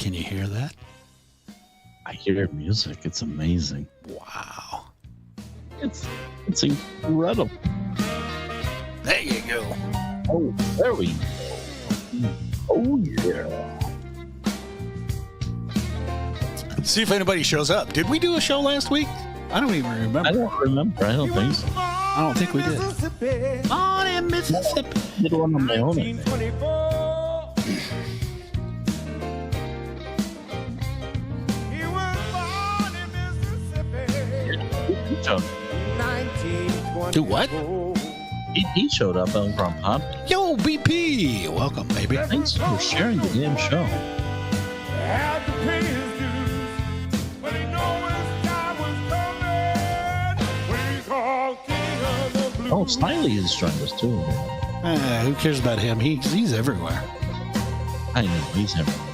Can you hear that? I hear music. It's amazing. Wow. It's incredible. There you go. Oh, there we go. Oh, yeah. See if anybody shows up. Did we do a show last week? I don't even remember. I don't remember. I don't think so. I don't think we did. On in Mississippi. Did one on my own, I think. Do what? He showed up on From Pop. Yo, BP. Welcome, baby. Thanks for sharing the damn show. Oh, Smiley has joined us too. Who cares about him? He's everywhere. I know, he's everywhere.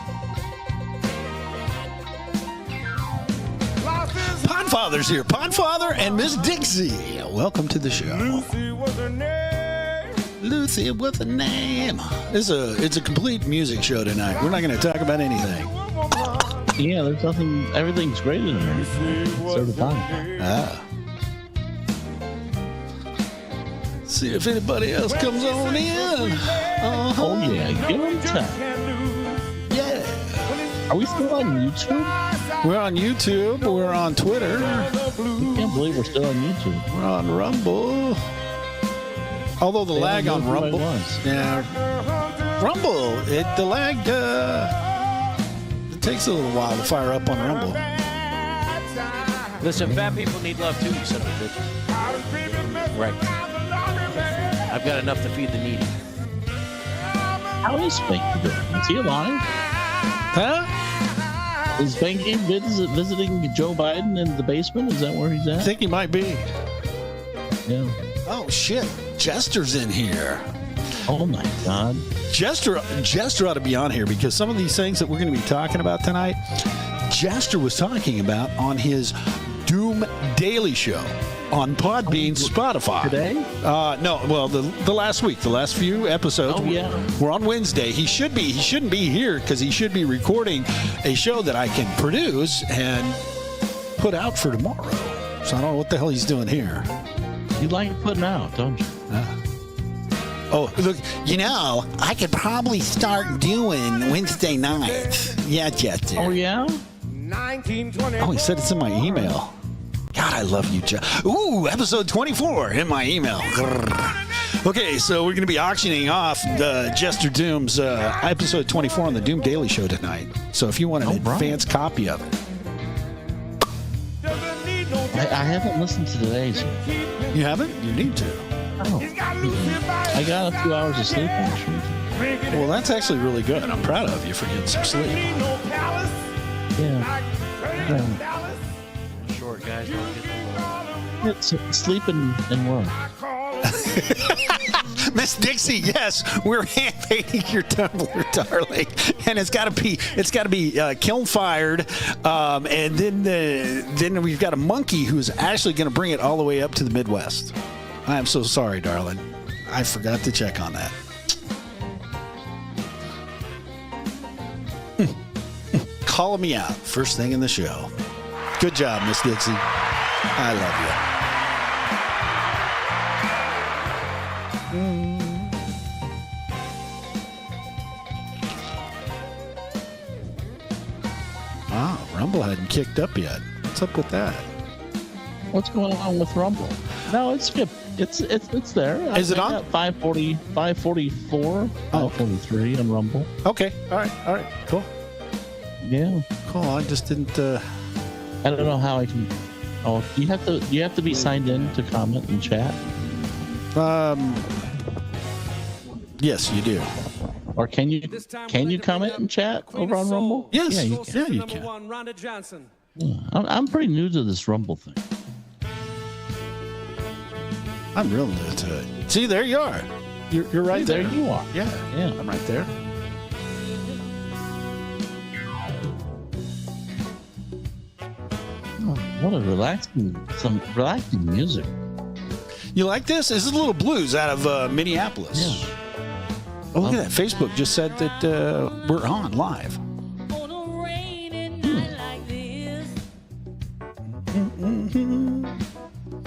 Podfather's here. Podfather and Miss Dixie. Welcome to the show. Lucy was the name. It's a complete music show tonight. We're not going to talk about anything. Yeah, there's nothing. Everything's great in there. So the time. Ah. See if anybody else comes on in. Uh-huh. Oh yeah, give them time. Yeah. Are we still on YouTube? We're on YouTube. We're on Twitter. I can't believe we're still on YouTube. We're on Rumble. Although the lag on Rumble, Rumble, the lag, it takes a little while to fire up on Rumble. Listen, fat people need love too, you son of a bitch. Right. I've got enough to feed the needy. How is Spanky doing? Is he alive? Huh? Is Spanky visiting Joe Biden in the basement? Is that where he's I at? think he might be. Yeah. Oh, shit. Jester's in here. Oh, my God. Jester ought to be on here because some of these things that we're going to be talking about tonight, Jester was talking about on his Doom Daily Show on Podbean, Spotify. Today? No, well, the last week, the last few episodes. Oh, yeah. We're on Wednesday. He shouldn't be here because he should be recording a show that I can produce and put out for tomorrow. So I don't know what the hell he's doing here. You like putting out, don't you? Oh, look, I could probably start doing Wednesday nights. Yeah, Jester. Oh, yeah? Oh, he said it's in my email. God, I love you, Jeff. Ooh, episode 24 in my email. Grrr. Okay, so we're going to be auctioning off the Jester Doom's episode 24 on the Doom Daily Show tonight. So if you want an advanced copy of it. I haven't listened to today's yet. You haven't? You need to. Oh. I got a few hours of sleep, actually. Well, that's actually really good. I'm proud of you for getting some sleep. Yeah. Short guys don't get It's sleep and work. Miss Dixie, yes, we're hand painting your tumbler, darling, and it's got to be kiln fired, and then we've got a monkey who's actually going to bring it all the way up to the Midwest. I am so sorry, darling. I forgot to check on that. Calling me out first thing in the show. Good job, Miss Dixie. I love you. Wow, Rumble hadn't kicked up yet. What's up with that? What's going on with Rumble? No, it's good. It's there. Is it on? 540, 544, 543 on Rumble. Okay. All right. Cool. Yeah. Cool. I just didn't. I don't know how I can. Oh, you have to be signed in to comment and chat. Yes, you do. Or can you comment and chat over on Rumble? Yes. Yeah, you can. Yeah. I'm pretty new to this Rumble thing. I'm real new to it. See, there you are. You're right there. There you are. Yeah. I'm right there. Oh, what a relaxing music. You like this? This is a little blues out of Minneapolis. Yeah. Oh, look at that. Facebook just said that we're on live.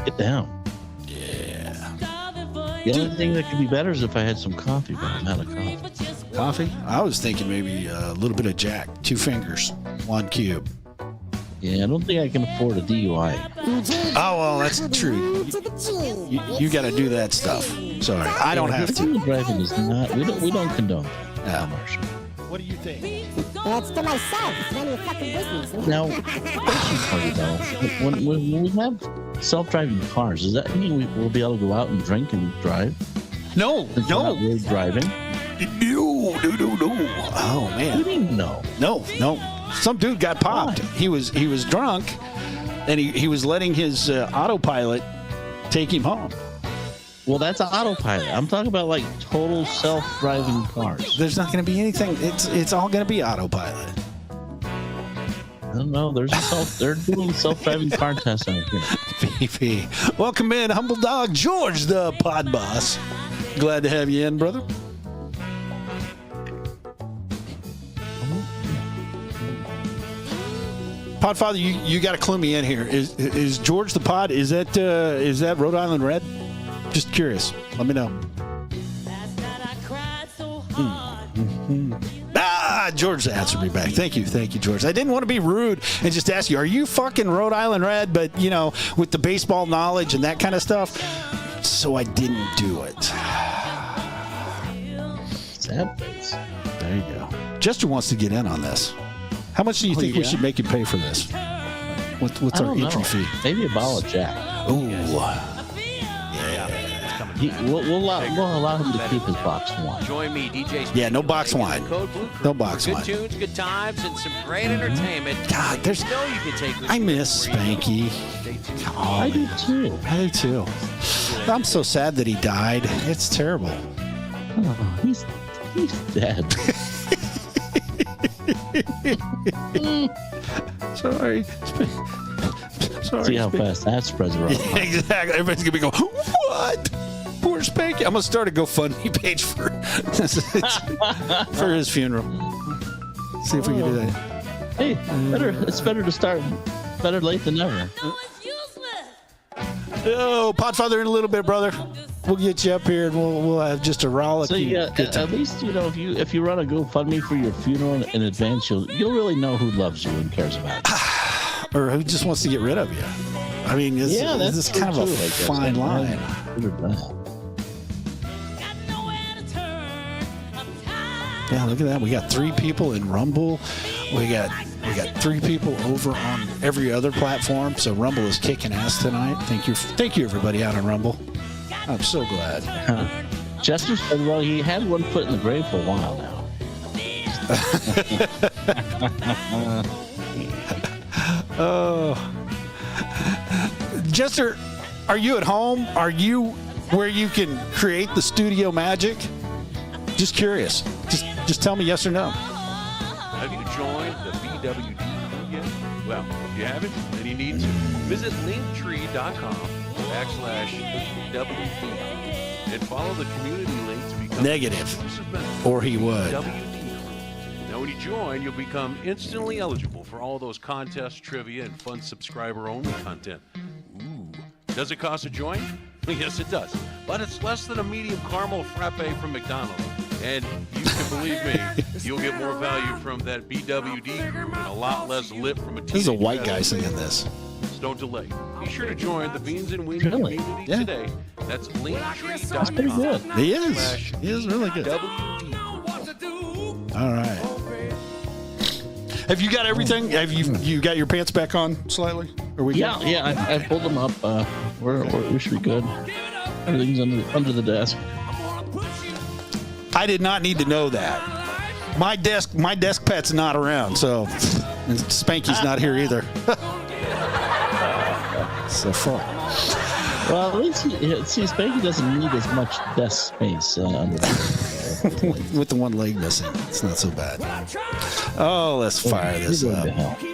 Get down. Yeah. The only thing that could be better is if I had some coffee, but I'm out of coffee. Coffee? I was thinking maybe a little bit of Jack. 2 fingers, 1 cube. Yeah, I don't think I can afford a DUI. Oh, well, that's true. You got to do that stuff. Sorry, I don't have to. Drink driving is not. We don't condone that, Marshall. What do you think? That's to myself. It's none of your fucking business. Now, question for you though: when we have self-driving cars, does that mean we'll be able to go out and drink and drive? No, Since we're not no. really driving. No. Oh, What man. do you mean no? No. Some dude got popped. He was drunk, and he was letting his autopilot take him home. Well, that's autopilot. I'm talking about like total self-driving cars. There's not going to be anything. It's all going to be autopilot. I don't know. They're doing self-driving car tests out here. VP. Welcome in, Humble Dog George, the pod boss. Glad to have you in, brother. Podfather, you got to clue me in here. Is George the Pod? Is that Rhode Island Red? Just curious. Let me know. George answered me back. Thank you, George. I didn't want to be rude and just ask you, are you fucking Rhode Island Red? But with the baseball knowledge and that kind of stuff, so I didn't do it. Sad face. There you go. Jester wants to get in on this. How much do you think we should make him pay for this? What's I our don't entry know. fee? Maybe a bottle of Jack. Ooh. We'll allow him to keep his box wine. Join me, DJ. Yeah, no box wine. Code Blue Crew No box for wine. Good tunes, good times, and some great entertainment. God, there's. You know you can take with I you miss everywhere you go. Spanky. Stay tuned. Oh, I do man. too. I do too. I'm so sad that he died. It's terrible. Oh, he's dead. Sorry. Sorry. See how fast that spreads around. Exactly. Everybody's gonna be going, what? Poor Spanky. I'm gonna start a GoFundMe page for his funeral. See if we can do that. Hey, it's better to start better late than never. Oh, Podfather in a little bit, brother. We'll get you up here and we'll have just a rollick. So yeah, at least if you run a GoFundMe for your funeral in advance, you'll really know who loves you and cares about you. Or who just wants to get rid of you. I mean, this is kind of a true, I guess. fine line. Yeah, look at that. We got 3 people in Rumble. We got 3 people over on every other platform. So Rumble is kicking ass tonight. Thank you, everybody out on Rumble. I'm so glad. Chester said, well, he had one foot in the grave for a while now. Oh, Jester, are you at home? Are you where you can create the studio magic? Just curious. Just tell me yes or no. Have you joined the BWD crew yet? Well, if you haven't, then you need to. Visit linktree.com/BWD and follow the community link to become Negative. an exclusive member Or he would. of the BWD crew. Now, when you join, you'll become instantly eligible for all those contests, trivia, and fun subscriber-only content. Ooh. Does it cost to join? Yes, it does. But it's less than a medium caramel frappe from McDonald's. And you can believe me, you'll get more value from that BWD crew and a lot less lip from a This is a teenage white guy adolescent. singing this. So don't delay. Be sure to join the Beans and Weenie Really? community Yeah. today. That's That's pretty good. linktree.com. He is. He is really good. WD. All right. Have you got everything? Have you got your pants back on slightly? Are we good? Yeah. I pulled them up. We should be good. Everything's under the desk. I did not need to know that. My desk pet's not around, so and Spanky's not here either. So far. Well, at least Spanky doesn't need as much desk space under the desk. With the one leg missing, it's not so bad. Oh, let's fire this You're going to up. hell.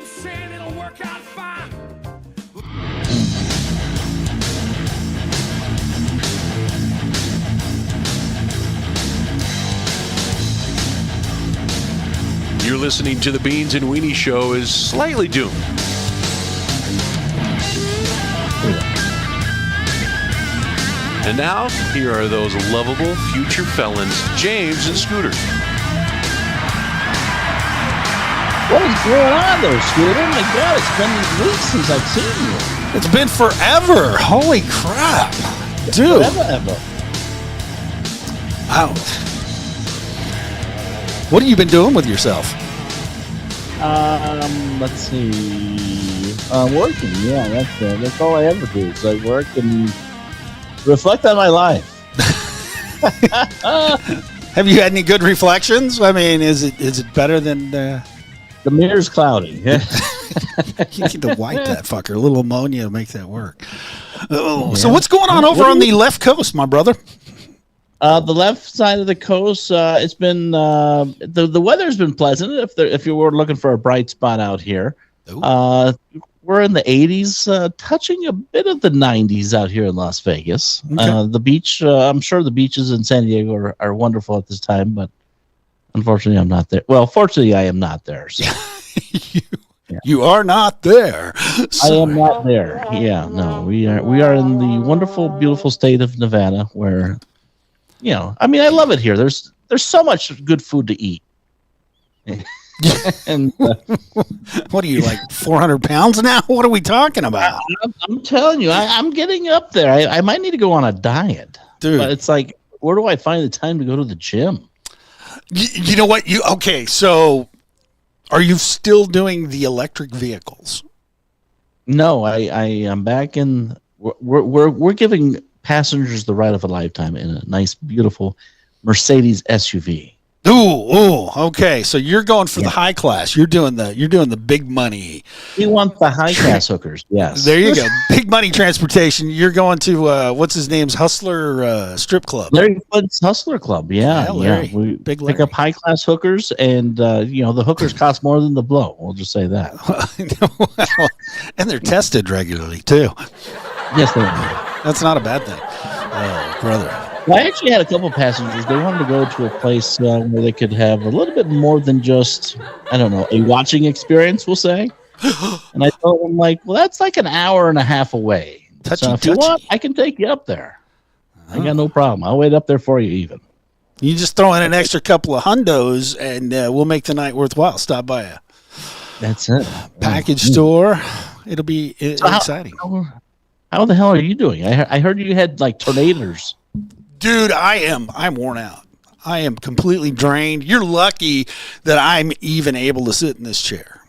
You're listening to the Beans and Weenie Show is slightly doomed. And now, here are those lovable future felons, James and Scooter. What is going on there, Scooter? Oh my God, it's been weeks since I've seen you. It's been forever. Holy crap. Dude. Ever. Wow. What have you been doing with yourself? Let's see. Working. Yeah, that's all I ever do. Is I work and reflect on my life. Have you had any good reflections? I mean, is it better than The mirror's cloudy. Yeah. you need to wipe that fucker? A little ammonia to make that work. Oh, Yeah. so what's going on over on the left coast, my brother? The left side of the coast, it's been the weather's been pleasant. If you were looking for a bright spot out here, we're in the 80s, touching a bit of the 90s out here in Las Vegas. Okay. The beach, I'm sure the beaches in San Diego are wonderful at this time, but unfortunately, I'm not there. Well, fortunately, I am not there. So. You are not there. I am not there. Yeah, no, we are in the wonderful, beautiful state of Nevada, where, I mean, I love it here. There's so much good food to eat. And What are you, like 400 pounds now? What are we talking about? I'm telling you, I'm getting up there. I might need to go on a diet, Dude. But it's like, where do I find the time to go to the gym? You know what? Okay, so are you still doing the electric vehicles? No, I am back in. We're giving passengers the ride of a lifetime in a nice, beautiful Mercedes SUV. Ooh, okay. So you're going for the high class. You're doing the big money. We want the high class hookers. Yes. There you go. Big money transportation. You're going to what's his name's Hustler Strip Club. Larry Flint's Hustler Club. Yeah, Larry. We Big pick Larry. up high class hookers, and the hookers cost more than the blow. We'll just say that. Well, and they're tested regularly too. Yes, they are. That's not a bad thing. Oh, brother. Well, I actually had a couple passengers. They wanted to go to a place where they could have a little bit more than just, I don't know, a watching experience, we'll say. And I told them, like, well, that's like an hour and a half away. So if you want, I can take you up there. I got no problem. I'll wait up there for you even. You just throw in an extra couple of hundos, and we'll make the night worthwhile. Stop by a That's it. package store. It'll be exciting. How the hell are you doing? I heard you had, like, tornadoes. Dude, I'm worn out. I am completely drained. You're lucky that I'm even able to sit in this chair.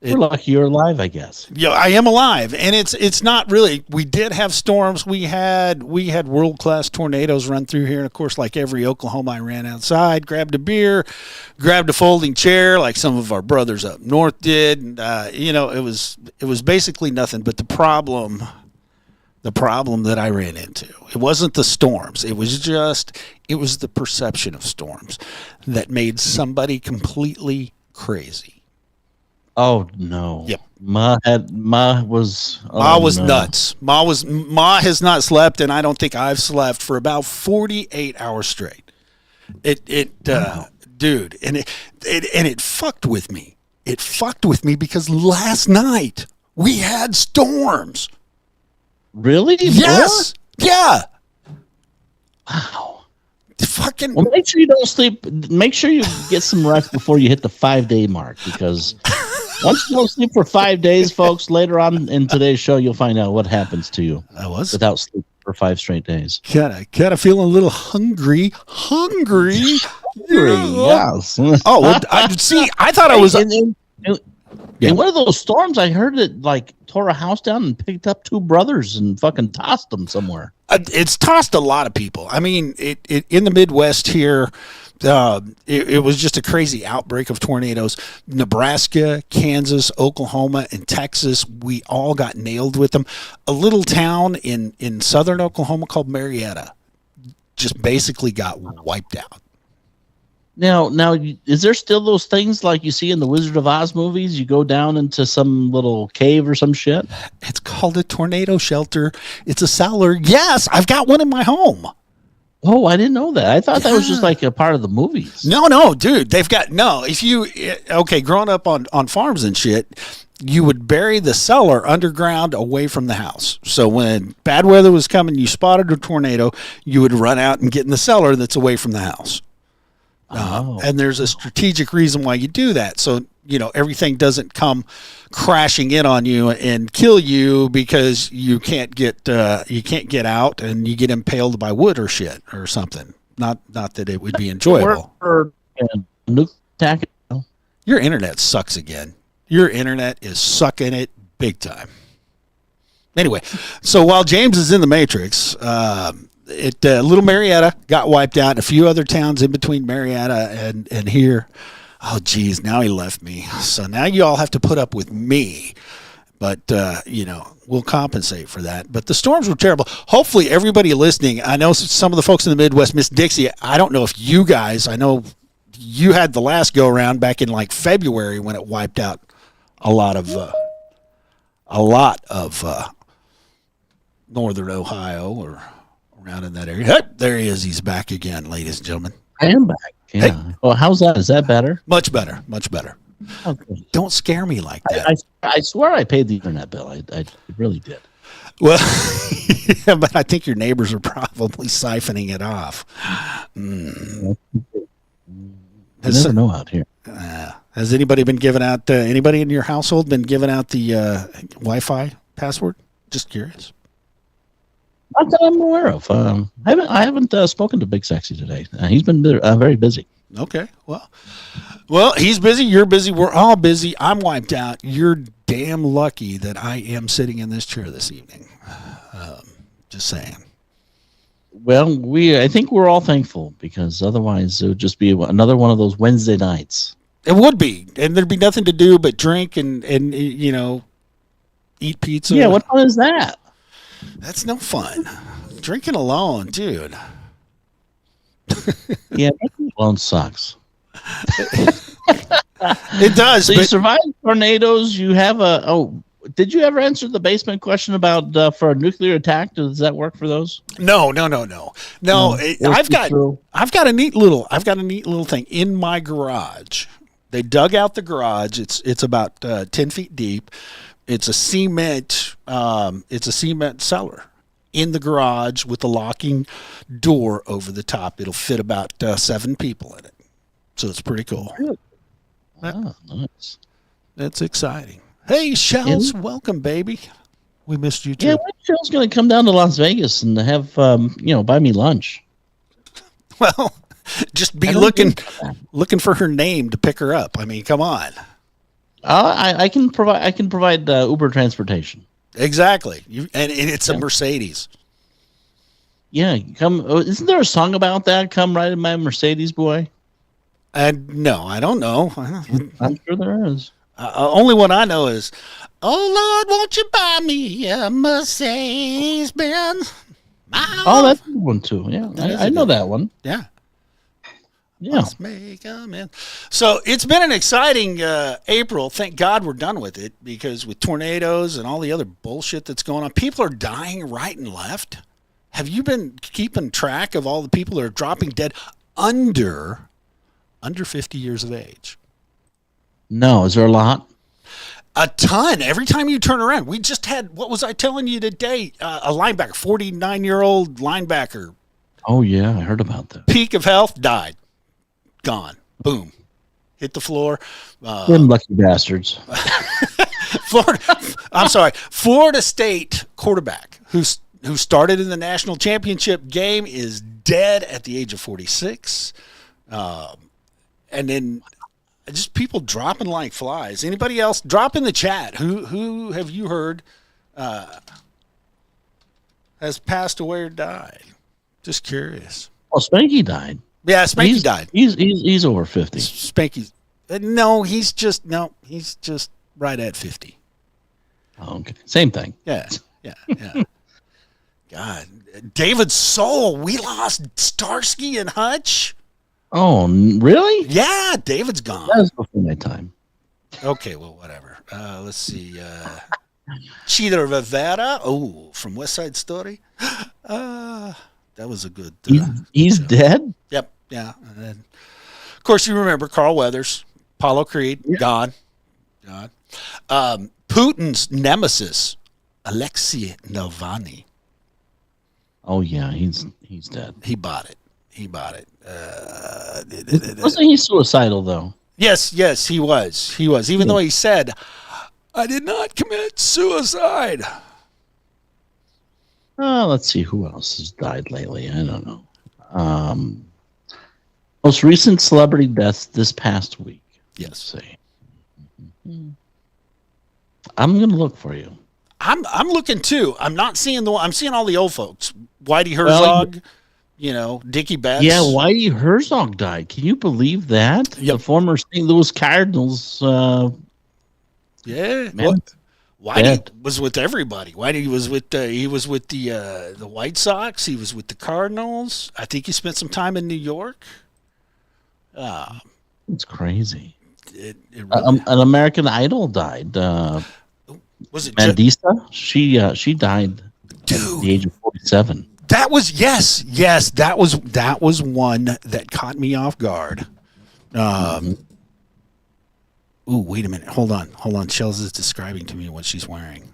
We're lucky you're alive, I guess. Yeah, I am alive, and it's not really. We did have storms. We had world-class tornadoes run through here, and of course, like every Oklahoma, I ran outside, grabbed a beer, grabbed a folding chair, like some of our brothers up north did. And, it was basically nothing. But the problem that I ran into, it wasn't the storms. It was the perception of storms that made somebody completely crazy. Oh no! Yep. Ma was nuts. Ma has not slept, and I don't think I've slept for about 48 hours straight. Dude, and it fucked with me. It fucked with me because last night we had storms. Really? Yes. Yeah. Wow. Fucking. Well, make sure you don't sleep. Make sure you get some rest before you hit the 5-day mark, because once you don't sleep for 5 days, folks, later on in today's show, you'll find out what happens to you without sleep for 5 straight days. Kinda feeling a little hungry. Yes. Oh, I thought I was. In one of those storms, I heard it like tore a house down and picked up 2 brothers and fucking tossed them somewhere. It's tossed a lot of people. I mean, it in the Midwest here, it was just a crazy outbreak of tornadoes. Nebraska, Kansas, Oklahoma, and Texas, we all got nailed with them. A little town in southern Oklahoma called Marietta just basically got wiped out. Now, is there still those things like you see in the Wizard of Oz movies? You go down into some little cave or some shit? It's called a tornado shelter. It's a cellar. Yes, I've got one in my home. Oh, I didn't know that. I thought that was just like a part of the movies. No, dude. They've got if you growing up on farms and shit, you would bury the cellar underground away from the house. So when bad weather was coming, you spotted a tornado, you would run out and get in the cellar that's away from the house. And there's a strategic reason why you do that. So, everything doesn't come crashing in on you and kill you because you can't get out and you get impaled by wood or shit or something. Not that it would be enjoyable. Nuke attack. Your internet sucks again. Your internet is sucking it big time. Anyway, so while James is in the Matrix, Little Marietta got wiped out, and a few other towns in between Marietta and here. Oh, geez, now he left me. So now you all have to put up with me. But, we'll compensate for that. But the storms were terrible. Hopefully everybody listening, I know some of the folks in the Midwest, Miss Dixie, I don't know if you guys, I know you had the last go-around back in like February when it wiped out a lot of northern Ohio or around in that area. Hey, there he is. He's back again, ladies and gentlemen. I am back. Yeah. Hey. Well, how's that? Is that better? Much better. Much better. Okay. Don't scare me like that. I swear I paid the internet bill. I really did. Well, yeah, but I think your neighbors are probably siphoning it off. You never know out here. Has anybody been giving out? Anybody in your household been giving out the Wi-Fi password? Just curious. Not that I'm aware of. I haven't spoken to Big Sexy today. He's been very busy. Okay. Well, he's busy. You're busy. We're all busy. I'm wiped out. You're damn lucky that I am sitting in this chair this evening. Just saying. Well, I think we're all thankful because otherwise it would just be another one of those Wednesday nights. It would be, and there'd be nothing to do but drink and eat pizza. Yeah, what fun is that? That's no fun. Drinking alone, dude. Yeah, drinking alone sucks. It does. So you survived tornadoes. You have did you ever answer the basement question about for a nuclear attack? Does that work for those? No. I've got a neat little thing in my garage. They dug out the garage. It's about 10 feet deep. It's a cement cellar in the garage with a locking door over the top. It'll fit about 7 people in it. So it's pretty cool. Oh, nice. That's exciting. Hey, Shells, welcome, baby. We missed you too. Yeah, when Shell's going to come down to Las Vegas and have buy me lunch? Well, just be looking for her name to pick her up. I mean, come on. I can provide Uber transportation. Exactly. And it's a Mercedes. Yeah, come. Isn't there a song about that? Come ride in my Mercedes, boy. No, I don't know. I'm sure there is. Only one I know is, "Oh Lord, won't you buy me a Mercedes Benz?" Oh, that's a good one too. Yeah, I know that one. Yeah. Yeah. Let's make 'em in. So it's been an exciting April. Thank God we're done with it because with tornadoes and all the other bullshit that's going on, people are dying right and left. Have you been keeping track of all the people that are dropping dead under 50 years of age? No, is there a lot? A ton. Every time you turn around. We just had, what was I telling you today? A linebacker, 49-year-old linebacker. Oh, yeah, I heard about that. Peak of health, died. Gone. Boom. Hit the floor. Them lucky bastards. Florida State quarterback who started in the national championship game is dead at the age of 46. And then just people dropping like flies. Anybody else? Drop in the chat. Who have you heard has passed away or died? Just curious. Oh, Spanky died. Yeah, Spanky died. He's over 50. Spanky. No, he's just right at 50. Oh, okay. Same thing. Yeah. God. David Soul. We lost Starsky and Hutch. Oh, really? Yeah, David's gone. That was before my time. Okay, well, whatever. Let's see. Cheetah Rivera. Oh, from West Side Story. That was a good. He's dead. Yep. Yeah. And then, of course, you remember Carl Weathers, Apollo Creed, gone. Putin's nemesis, Alexei Navalny. Oh yeah, he's dead. He bought it. Wasn't he suicidal though? Yes, he was. Even though he said, "I did not commit suicide." Let's see who else has died lately. I don't know. Most recent celebrity deaths this past week. Yes. Let's see. I'm gonna look for you. I'm looking too. I'm not seeing I'm seeing all the old folks. Whitey Herzog, Dickie Betts. Yeah, Whitey Herzog died. Can you believe that? Yep. The former St. Louis Cardinals. Yeah. Man, Whitey dead. was with everybody. Whitey was with the White Sox. He was with the Cardinals. I think he spent some time in New York. It's crazy. It really, An American Idol died. was it Mandisa? She died at the age of 47. That was yes. That was one that caught me off guard. Ooh, wait a minute. Hold on. Shells is describing to me what she's wearing.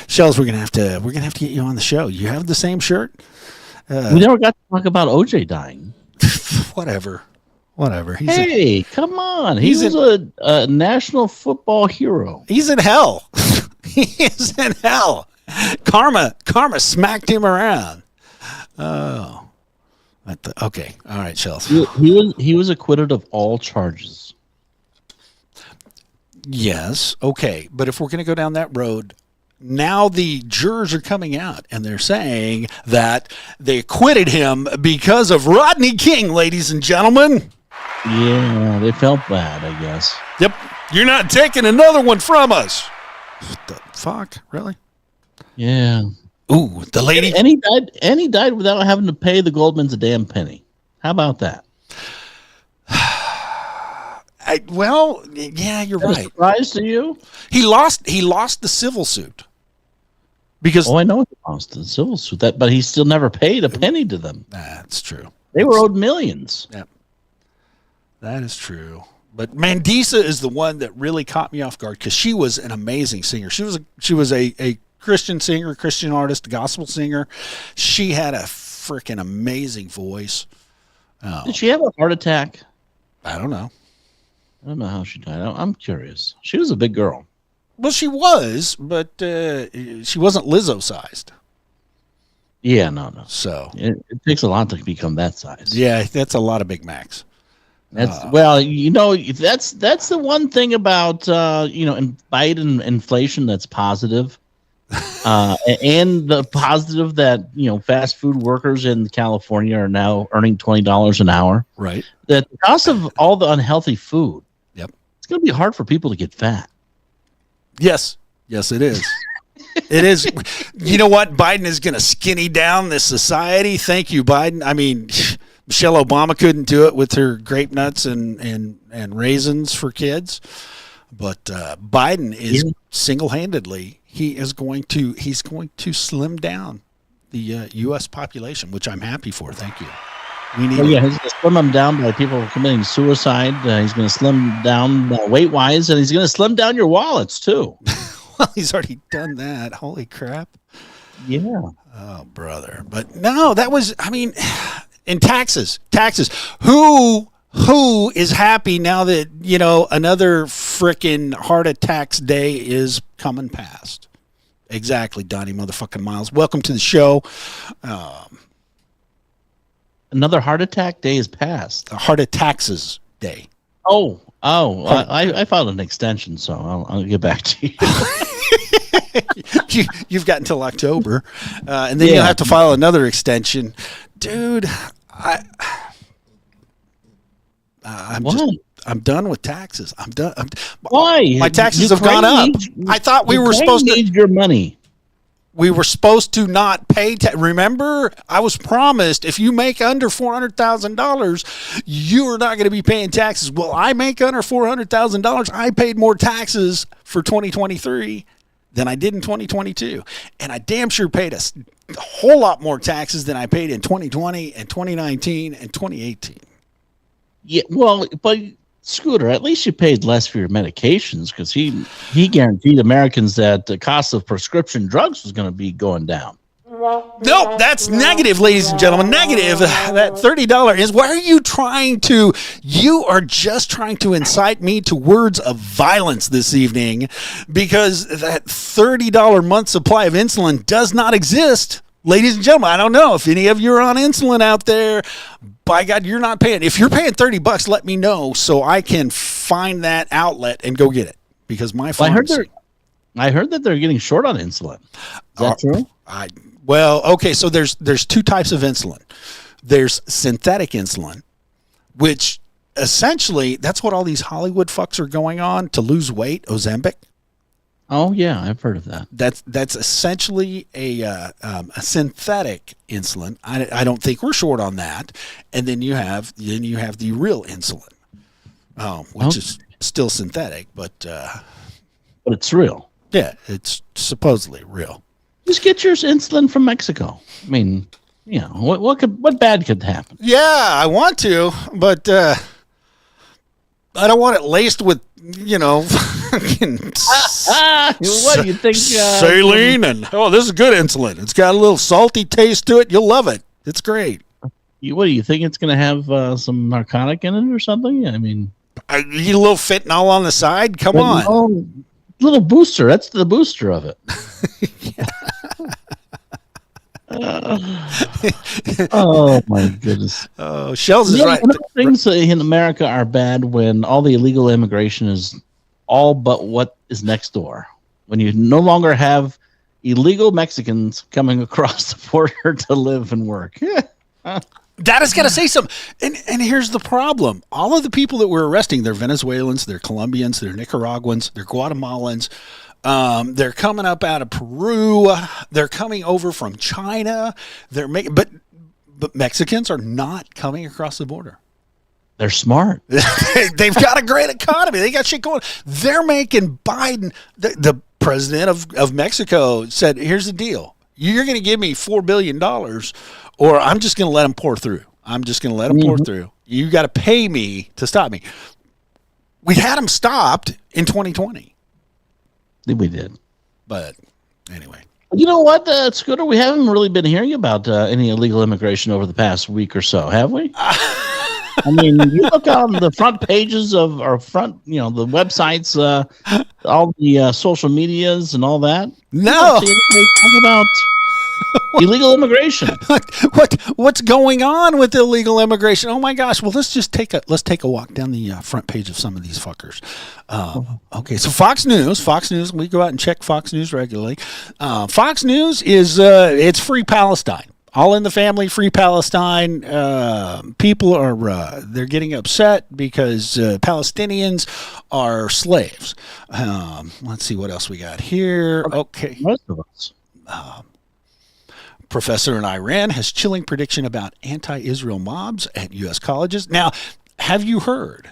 Shells, we're gonna have to get you on the show. You have the same shirt. We never got to talk about OJ dying. Whatever. Hey, come on. He was a national football hero. He's in hell. He is in hell. Karma smacked him around. Oh. Okay. All right, Shells. He was acquitted of all charges. Yes. Okay. But if we're going to go down that road, now the jurors are coming out and they're saying that they acquitted him because of Rodney King, ladies and gentlemen. Yeah, they felt bad, I guess. Yep. You're not taking another one from us. What the fuck? Really? Yeah. Ooh, the lady. And he died without having to pay the Goldmans a damn penny. How about that? Yeah, you're right. Surprise to you? He lost the civil suit. Because I know he lost the civil suit, but he still never paid a penny to them. That's true. They were owed millions. Yep. That is true. But Mandisa is the one that really caught me off guard because she was an amazing singer. She was a Christian singer, Christian artist, gospel singer. She had a freaking amazing voice. Did she have a heart attack? I don't know. I don't know how she died. I'm curious. She was a big girl. Well, she was, but she wasn't Lizzo-sized. Yeah, no. So It takes a lot to become that size. yeah, that's a lot of Big Macs. That's that's the one thing about Biden inflation that's positive. And the positive that fast food workers in California are now earning $20 an hour. Right. That the cost of all the unhealthy food. Yep. It's going to be hard for people to get fat. Yes, it is. It is. You know what? Biden is going to skinny down this society. Thank you, Biden. I mean, Michelle Obama couldn't do it with her grape nuts and raisins for kids, but Biden is single-handedly. He's going to slim down the U.S. population, which I'm happy for. Thank you. We need. He's going to slim them down by people committing suicide. He's going to slim down weight-wise, and he's going to slim down your wallets too. Well, he's already done that. Holy crap. Yeah. Oh, brother. But no, that was. I mean, in taxes. Who is happy now that another frickin' heart attacks day is coming past? Exactly, Donnie motherfucking Miles. Welcome to the show. Another heart attack day is past. The heart attacks day. I filed an extension, so I'll get back to you. You've got until October, and then you'll have to file another extension, dude. I'm done with taxes. I'm done. Why? My taxes have gone up. I thought we were supposed to need your money. We were supposed to not pay. Remember, I was promised if you make under $400,000, you are not going to be paying taxes. Well, I make under $400,000. I paid more taxes for 2023 than I did in 2022, and I damn sure paid a a whole lot more taxes than I paid in 2020 and 2019 and 2018. Yeah, well, but Scooter, at least you paid less for your medications because he guaranteed Americans that the cost of prescription drugs was going to be going down. No, that's negative, ladies and gentlemen. Negative. That $30 is. Why are you trying to? You are just trying to incite me to words of violence this evening, because that $30 month supply of insulin does not exist. Ladies and gentlemen, I don't know if any of you are on insulin out there. By God, you're not paying. If you're paying $30, let me know so I can find that outlet and go get it. Because my pharmacy. I heard that they're getting short on insulin. Is that true? Well, okay, so there's two types of insulin. There's synthetic insulin, which essentially that's what all these Hollywood fucks are going on to lose weight, Ozempic. Oh yeah, I've heard of that. That's essentially a synthetic insulin. I don't think we're short on that. And then you have the real insulin, which is still synthetic, but it's real. Yeah, it's supposedly real. Just get your insulin from Mexico. I mean, you know, what bad could happen? Yeah, I want to, but I don't want it laced with, you know, what do you think? Saline and this is good insulin. It's got a little salty taste to it. You'll love it. It's great. What do you think? It's going to have some narcotic in it or something? I mean, you need a little fentanyl on the side. Come on. Oh, little booster. That's the booster of it. Oh my goodness! Oh, Shells is right. Things in America are bad when all the illegal immigration is all but what is next door. When you no longer have illegal Mexicans coming across the border to live and work. That has got to say something. And here's the problem. All of the people that we're arresting, they're Venezuelans, they're Colombians, they're Nicaraguans, they're Guatemalans. They're coming up out of Peru. They're coming over from China. But Mexicans are not coming across the border. They're smart. They've got a great economy. They got shit going. They're making Biden, the president of Mexico, said, here's the deal. You're going to give me $4 billion or I'm just going to let them pour through. I'm just going to let them pour through. You got to pay me to stop me. We had them stopped in 2020. We did. But anyway. You know what, Scooter? We haven't really been hearing about any illegal immigration over the past week or so, have we? I mean, you look on the front pages of our the websites, all the social medias and all that. No. Talk about illegal immigration. What's going on with illegal immigration? Oh my gosh! Well, let's take a walk down the front page of some of these fuckers. Okay, so Fox News. We go out and check Fox News regularly. Fox News is it's Free Palestine. All in the family, Free Palestine. People are they're getting upset because Palestinians are slaves. Let's see what else we got here. Okay, most of us. Professor in Iran has chilling prediction about anti-Israel mobs at U.S. colleges. Now, have you heard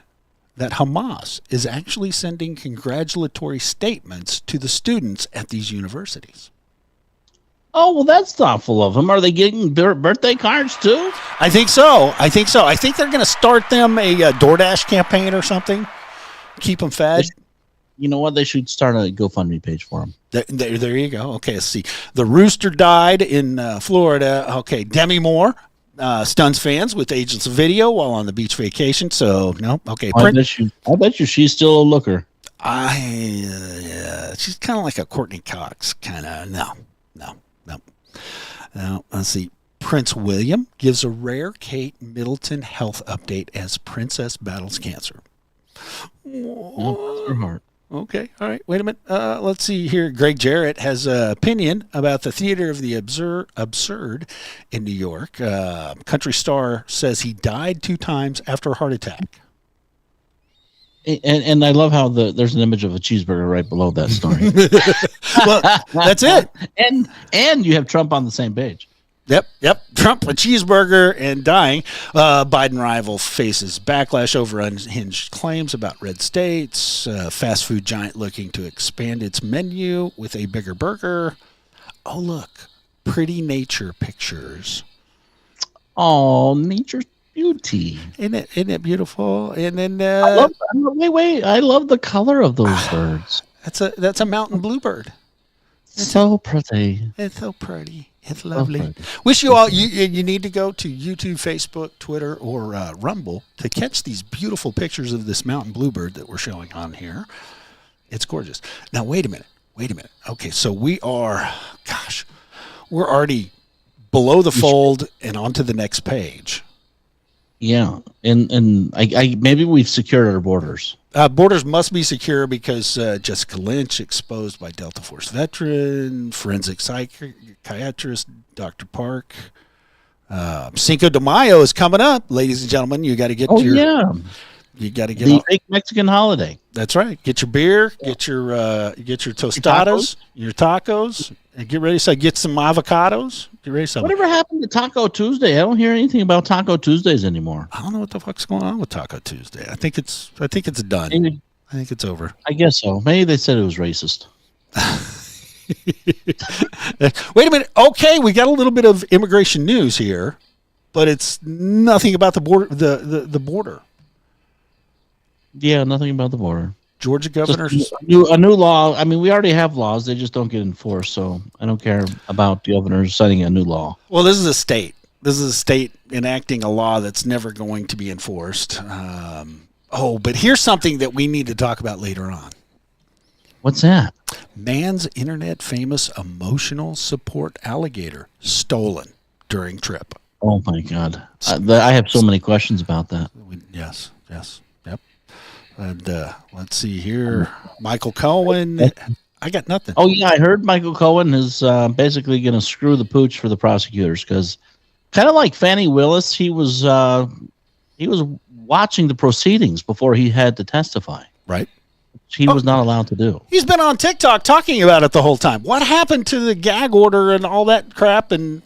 that Hamas is actually sending congratulatory statements to the students at these universities? Oh, well, that's thoughtful of them. Are they getting birthday cards, too? I think so. I think they're going to start them a DoorDash campaign or something. Keep them fed. You know what? They should start a GoFundMe page for them. There you go. Okay, let's see. The rooster died in Florida. Okay, Demi Moore stuns fans with Agents of Video while on the beach vacation. So, no. Okay. I bet you she's still a looker. She's kind of like a Courtney Cox. Kind of. No. Now, let's see. Prince William gives a rare Kate Middleton health update as princess battles cancer. Oh, her heart. Okay. All right. Wait a minute. Let's see here. Greg Jarrett has an opinion about the Theater of the Absurd in New York. Country star says he died 2 times after a heart attack. And I love how there's an image of a cheeseburger right below that story. Well, that's it. And you have Trump on the same page. Yep. Trump, a cheeseburger, and dying. Biden rival faces backlash over unhinged claims about red states. Fast food giant looking to expand its menu with a bigger burger. Oh, look. pretty nature pictures. Oh, nature's beauty. Isn't it beautiful? And then Wait. I love the color of those birds. that's a mountain bluebird. So pretty. It's so pretty. It's lovely. pretty. Wish you all you need to go to YouTube, Facebook, Twitter, or Rumble to catch these beautiful pictures of this mountain bluebird that we're showing on here. It's gorgeous. Now wait a minute. Okay, so we're already below the fold and onto the next page. Yeah, and I maybe we've secured our borders. Borders must be secure because Jessica Lynch, exposed by Delta Force veteran, forensic psychiatrist Dr. Park. Cinco de Mayo is coming up, ladies and gentlemen. You got to get you got to get the fake Mexican holiday. That's right. Get your beer, get your tostadas, your tacos, and get ready to get some avocados. Get ready to Whatever happened to Taco Tuesday? I don't hear anything about Taco Tuesdays anymore. I don't know what the fuck's going on with Taco Tuesday. I think it's done. Maybe, I think it's over. I guess so. Maybe they said it was racist. Wait a minute. Okay, we got a little bit of immigration news here, but it's nothing about the border. The border. Yeah, nothing about the border. Georgia governor. A new law. I mean, we already have laws; they just don't get enforced. So I don't care about the governor signing a new law. Well, this is a state. This is a state enacting a law that's never going to be enforced. But here's something that we need to talk about later on. What's that? Man's internet famous emotional support alligator stolen during trip. Oh my God! I have so many questions about that. Yes. Yep. And let's see here. Michael Cohen. I got nothing. Oh yeah, I heard Michael Cohen is basically going to screw the pooch for the prosecutors because, kind of like Fannie Willis, he was watching the proceedings before he had to testify. Right. Which he was not allowed to do. He's been on TikTok talking about it the whole time. What happened to the gag order and all that crap? And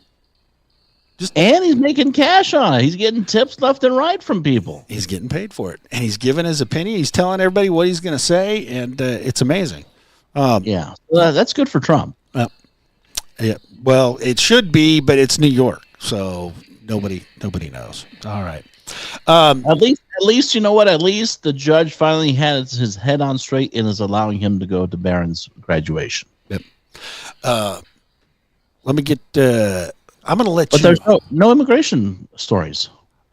he's making cash on it. He's getting tips left and right from people. He's getting paid for it, and he's giving his opinion. He's telling everybody what he's going to say, and it's amazing. That's good for Trump. Yeah, well, it should be, but it's New York, so nobody knows. All right. At least you know what? At least the judge finally has his head on straight and is allowing him to go to Barron's graduation. Yep. Let me get. I'm going to let you. But there's no immigration stories.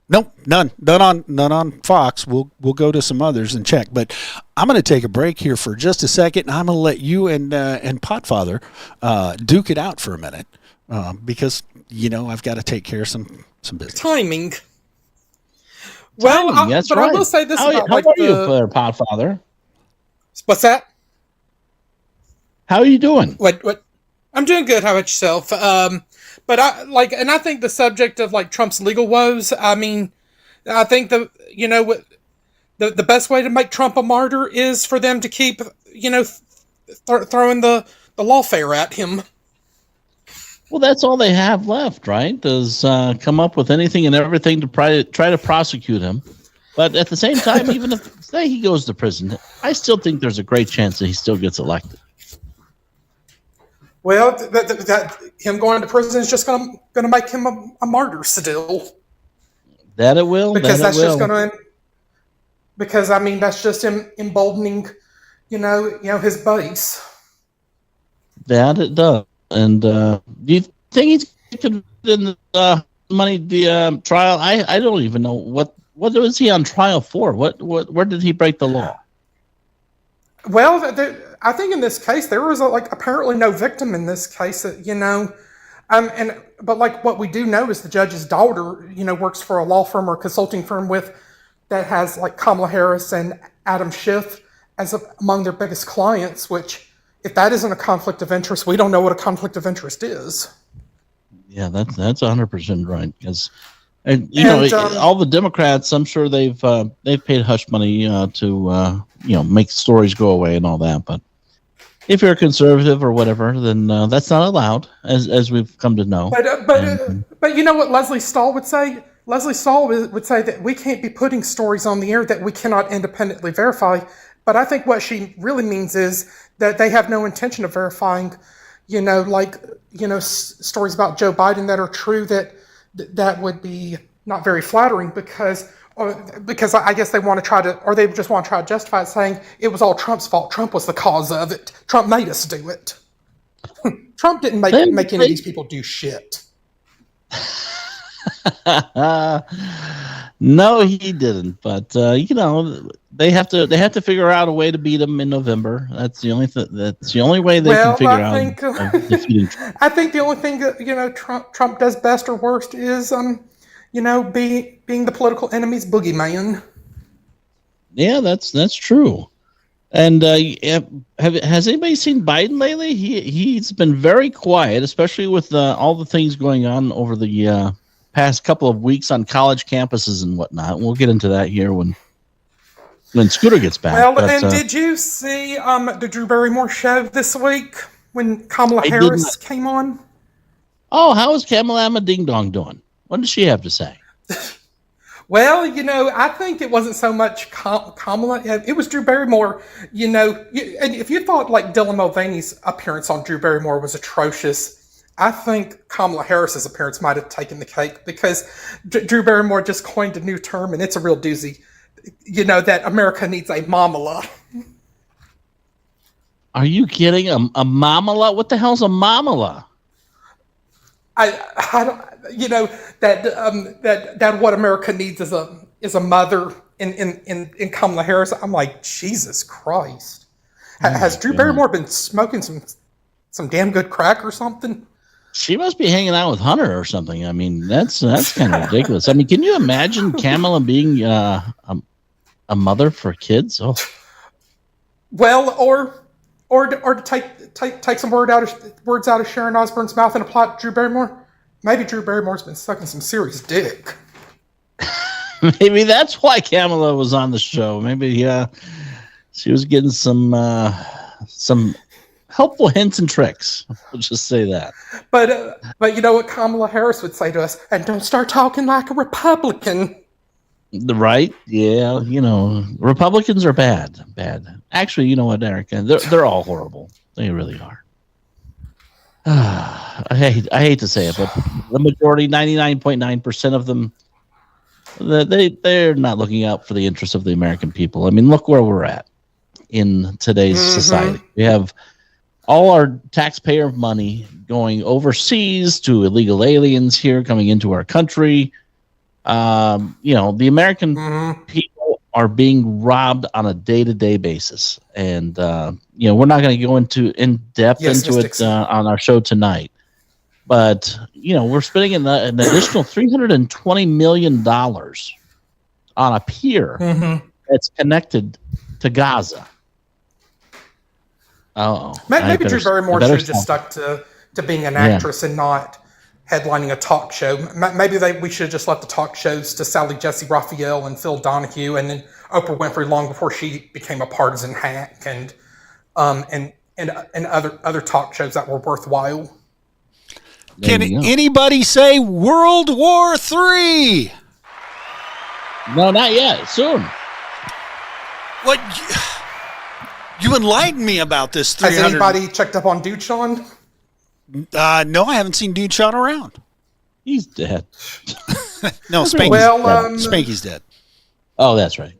Nope, none on Fox. We'll go to some others and check. But I'm going to take a break here for just a second, and I'm going to let you and Potfather duke it out for a minute because I've got to take care of some business. Timing. Well, that's but right. I will say this how about are you, Potfather? What's that? How are you doing? What? I'm doing good. How about yourself? But I think the subject of Trump's legal woes. I mean, I think the best way to make Trump a martyr is for them to keep throwing the lawfare at him. Well, that's all they have left, right? Is come up with anything and everything to try to prosecute him. But at the same time, even if say he goes to prison, I still think there's a great chance that he still gets elected. Well, that him going to prison is just going to make him a martyr still. That it will, because that's just going to. Because I mean, that's just him emboldening, his base. That it does. And do you think he's in the trial? I don't even know what was he on trial for. Where did he break the law? Well, I think in this case there was apparently no victim in this case. But what we do know is the judge's daughter, works for a law firm or consulting firm that has Kamala Harris and Adam Schiff as among their biggest clients. Which, if that isn't a conflict of interest, we don't know what a conflict of interest is. Yeah, that's 100% right. Because, all the Democrats, I'm sure they've paid hush money to make stories go away and all that. But if you're a conservative or whatever, then that's not allowed, as we've come to know. But you know what Leslie Stahl would say? Leslie Stahl would say that we can't be putting stories on the air that we cannot independently verify. But I think what she really means is that they have no intention of verifying, stories about Joe Biden that are true, that would be not very flattering, because I guess they want to try to, or they just want to try to justify it, saying it was all Trump's fault. Trump was the cause of it. Trump made us do it. Trump didn't make any of these people do shit. No, he didn't. But they have to figure out a way to beat him in November. That's the only that's the only way they can figure out defeating Trump. I think the only thing that Trump does best or worst is being the political enemy's boogeyman. Yeah, that's true. And has anybody seen Biden lately? He's been very quiet, especially with all the things going on over the past couple of weeks on college campuses and whatnot. We'll get into that here when Scooter gets back. Well, and did you see the Drew Barrymore show this week when Kamala Harris came on? Oh, how is Kamala Ding Dong doing? What does she have to say? Well, I think it wasn't so much Kamala. It was Drew Barrymore. And if you thought like Dylan Mulvaney's appearance on Drew Barrymore was atrocious, I think Kamala Harris's appearance might have taken the cake, because Drew Barrymore just coined a new term, and it's a real doozy. That America needs a mamala. Are you kidding? A mamala? What the hell's a mamala? I don't, that what America needs is a mother in Kamala Harris. I'm like, Jesus Christ. Has Drew Barrymore been smoking some damn good crack or something? She must be hanging out with Hunter or something. I mean, that's kind of ridiculous. I mean, can you imagine Kamala being a mother for kids? Oh. Well, or to take some words out of Sharon Osbourne's mouth and apply it to Drew Barrymore. Maybe Drew Barrymore's been sucking some serious dick. Maybe that's why Kamala was on the show. Maybe she was getting some helpful hints and tricks. We'll just say that. But you know what Kamala Harris would say to us? And don't start talking like a Republican. Right? Yeah. Republicans are bad. Actually, you know what, Eric? They're all horrible. They really are. I hate to say it, but the majority, 99.9% of them, they're not looking out for the interests of the American people. I mean, look where we're at in today's society. We have all our taxpayer money going overseas to illegal aliens here coming into our country. The American people are being robbed on a day-to-day basis, and we're not going to go in depth into it on our show tonight. But we're spending an additional $320 million on a pier that's connected to Gaza. Maybe Drew Barrymore should have just stuck to being an actress and not headlining a talk show. Maybe we should have just left the talk shows to Sally Jesse Raphael and Phil Donahue, and then Oprah Winfrey long before she became a partisan hack, and other talk shows that were worthwhile. Can anybody say World War III? No, not yet. Soon. What? You enlightened me about this. Has anybody checked up on Duchan? No, I haven't seen Duchan around. He's dead. No, Spanky's dead. Oh, that's right.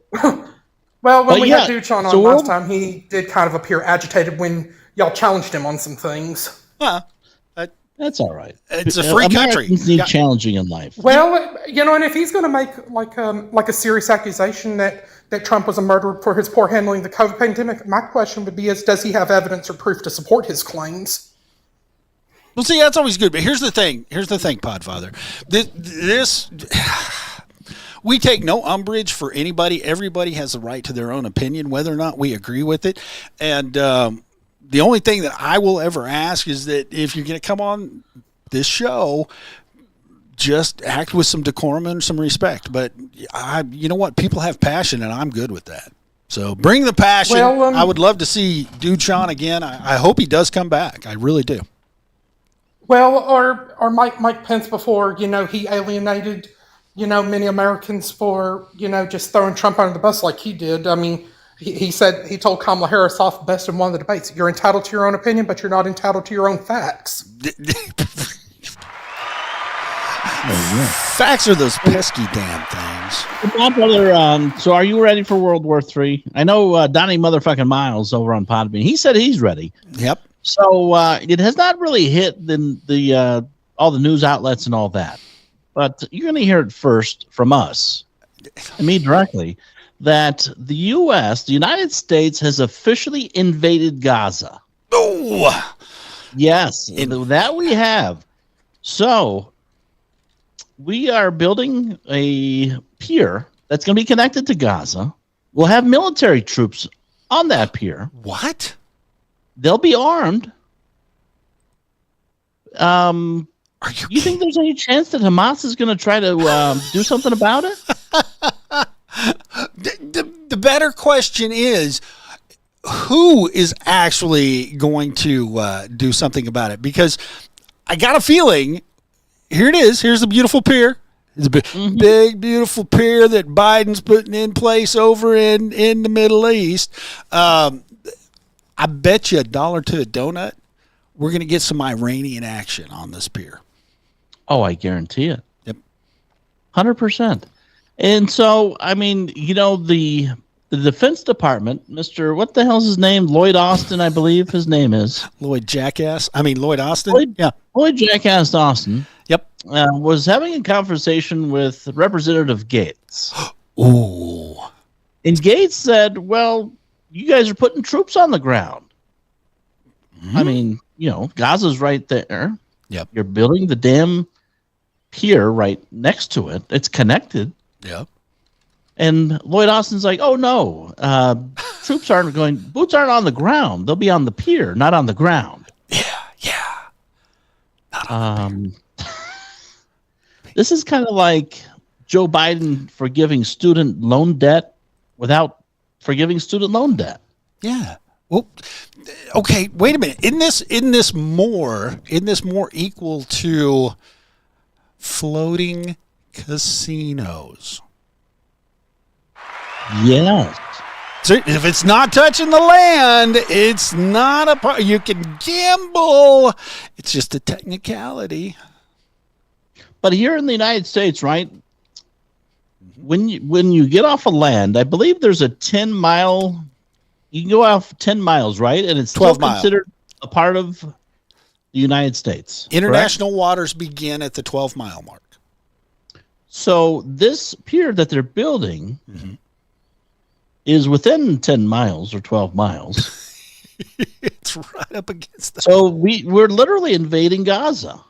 Well, when we had Duchan on last time, he did kind of appear agitated when y'all challenged him on some things. Well, that's all right. It's a free country. Americans need challenging in life. Well, and if he's going to make like a serious accusation that Trump was a murderer for his poor handling of the COVID pandemic, my question would be: does he have evidence or proof to support his claims? Well, see, that's always good. But here's the thing, Podfather. This we take no umbrage for anybody. Everybody has the right to their own opinion, whether or not we agree with it. And the only thing that I will ever ask is that if you're going to come on this show, just act with some decorum and some respect. But you know what? People have passion, and I'm good with that. So bring the passion. Well, I would love to see Duchan again. I hope he does come back. I really do. Well, or Mike Pence before, he alienated, many Americans for, just throwing Trump under the bus like he did. I mean, He told Kamala Harris off best in one of the debates. You're entitled to your own opinion, but you're not entitled to your own facts. Facts are those pesky damn things. My brother, so are you ready for World War III? I know Donnie motherfucking Miles over on Podbean. He said he's ready. Yep. So it has not really hit the all the news outlets and all that, but you're going to hear it first from us, and me directly, that the U.S., the United States, has officially invaded Gaza. Oh, Yes, that we have. So we are building a pier that's going to be connected to Gaza. We'll have military troops on that pier. what? They'll be armed. Are you? You think there's any chance that Hamas is going to try to do something about it? The better question is, who is actually going to do something about it? Because I got a feeling, here it is. Here's the beautiful pier. It's a big, beautiful pier that Biden's putting in place over in the Middle East. I bet you $1 to a donut, we're going to get some Iranian action on this pier. Oh, I guarantee it. Yep. 100%. And so, I mean, you know, the Defense Department, Mr. What the hell's his name? Lloyd Austin, I believe his name is. Lloyd Austin? Yeah. Lloyd Jackass Austin. Yep. Was having a conversation with Representative Gates. Ooh. And Gates said, well, you guys are putting troops on the ground. I mean, you know, Gaza's right there. Yep. You're building the damn pier right next to it. It's connected. Yep. And Lloyd Austin's like, oh, no. Boots aren't on the ground. They'll be on the pier, not on the ground. Yeah. This is kind of like Joe Biden forgiving student loan debt without forgiving student loan debt. Yeah. Well, okay, wait a minute. Isn't this more equal to floating casinos? Yes. So if it's not touching the land, it's not a part. You can gamble. It's just a technicality. But here in the United States, right, when you get off of land, I believe there's a 10-mile. You can go off 10 miles, right, and it's 12 still considered a part of the United States. International waters begin at the 12-mile mark. So this pier that they're building is within 10 miles or 12 miles. It's right up against that. So we're literally invading Gaza.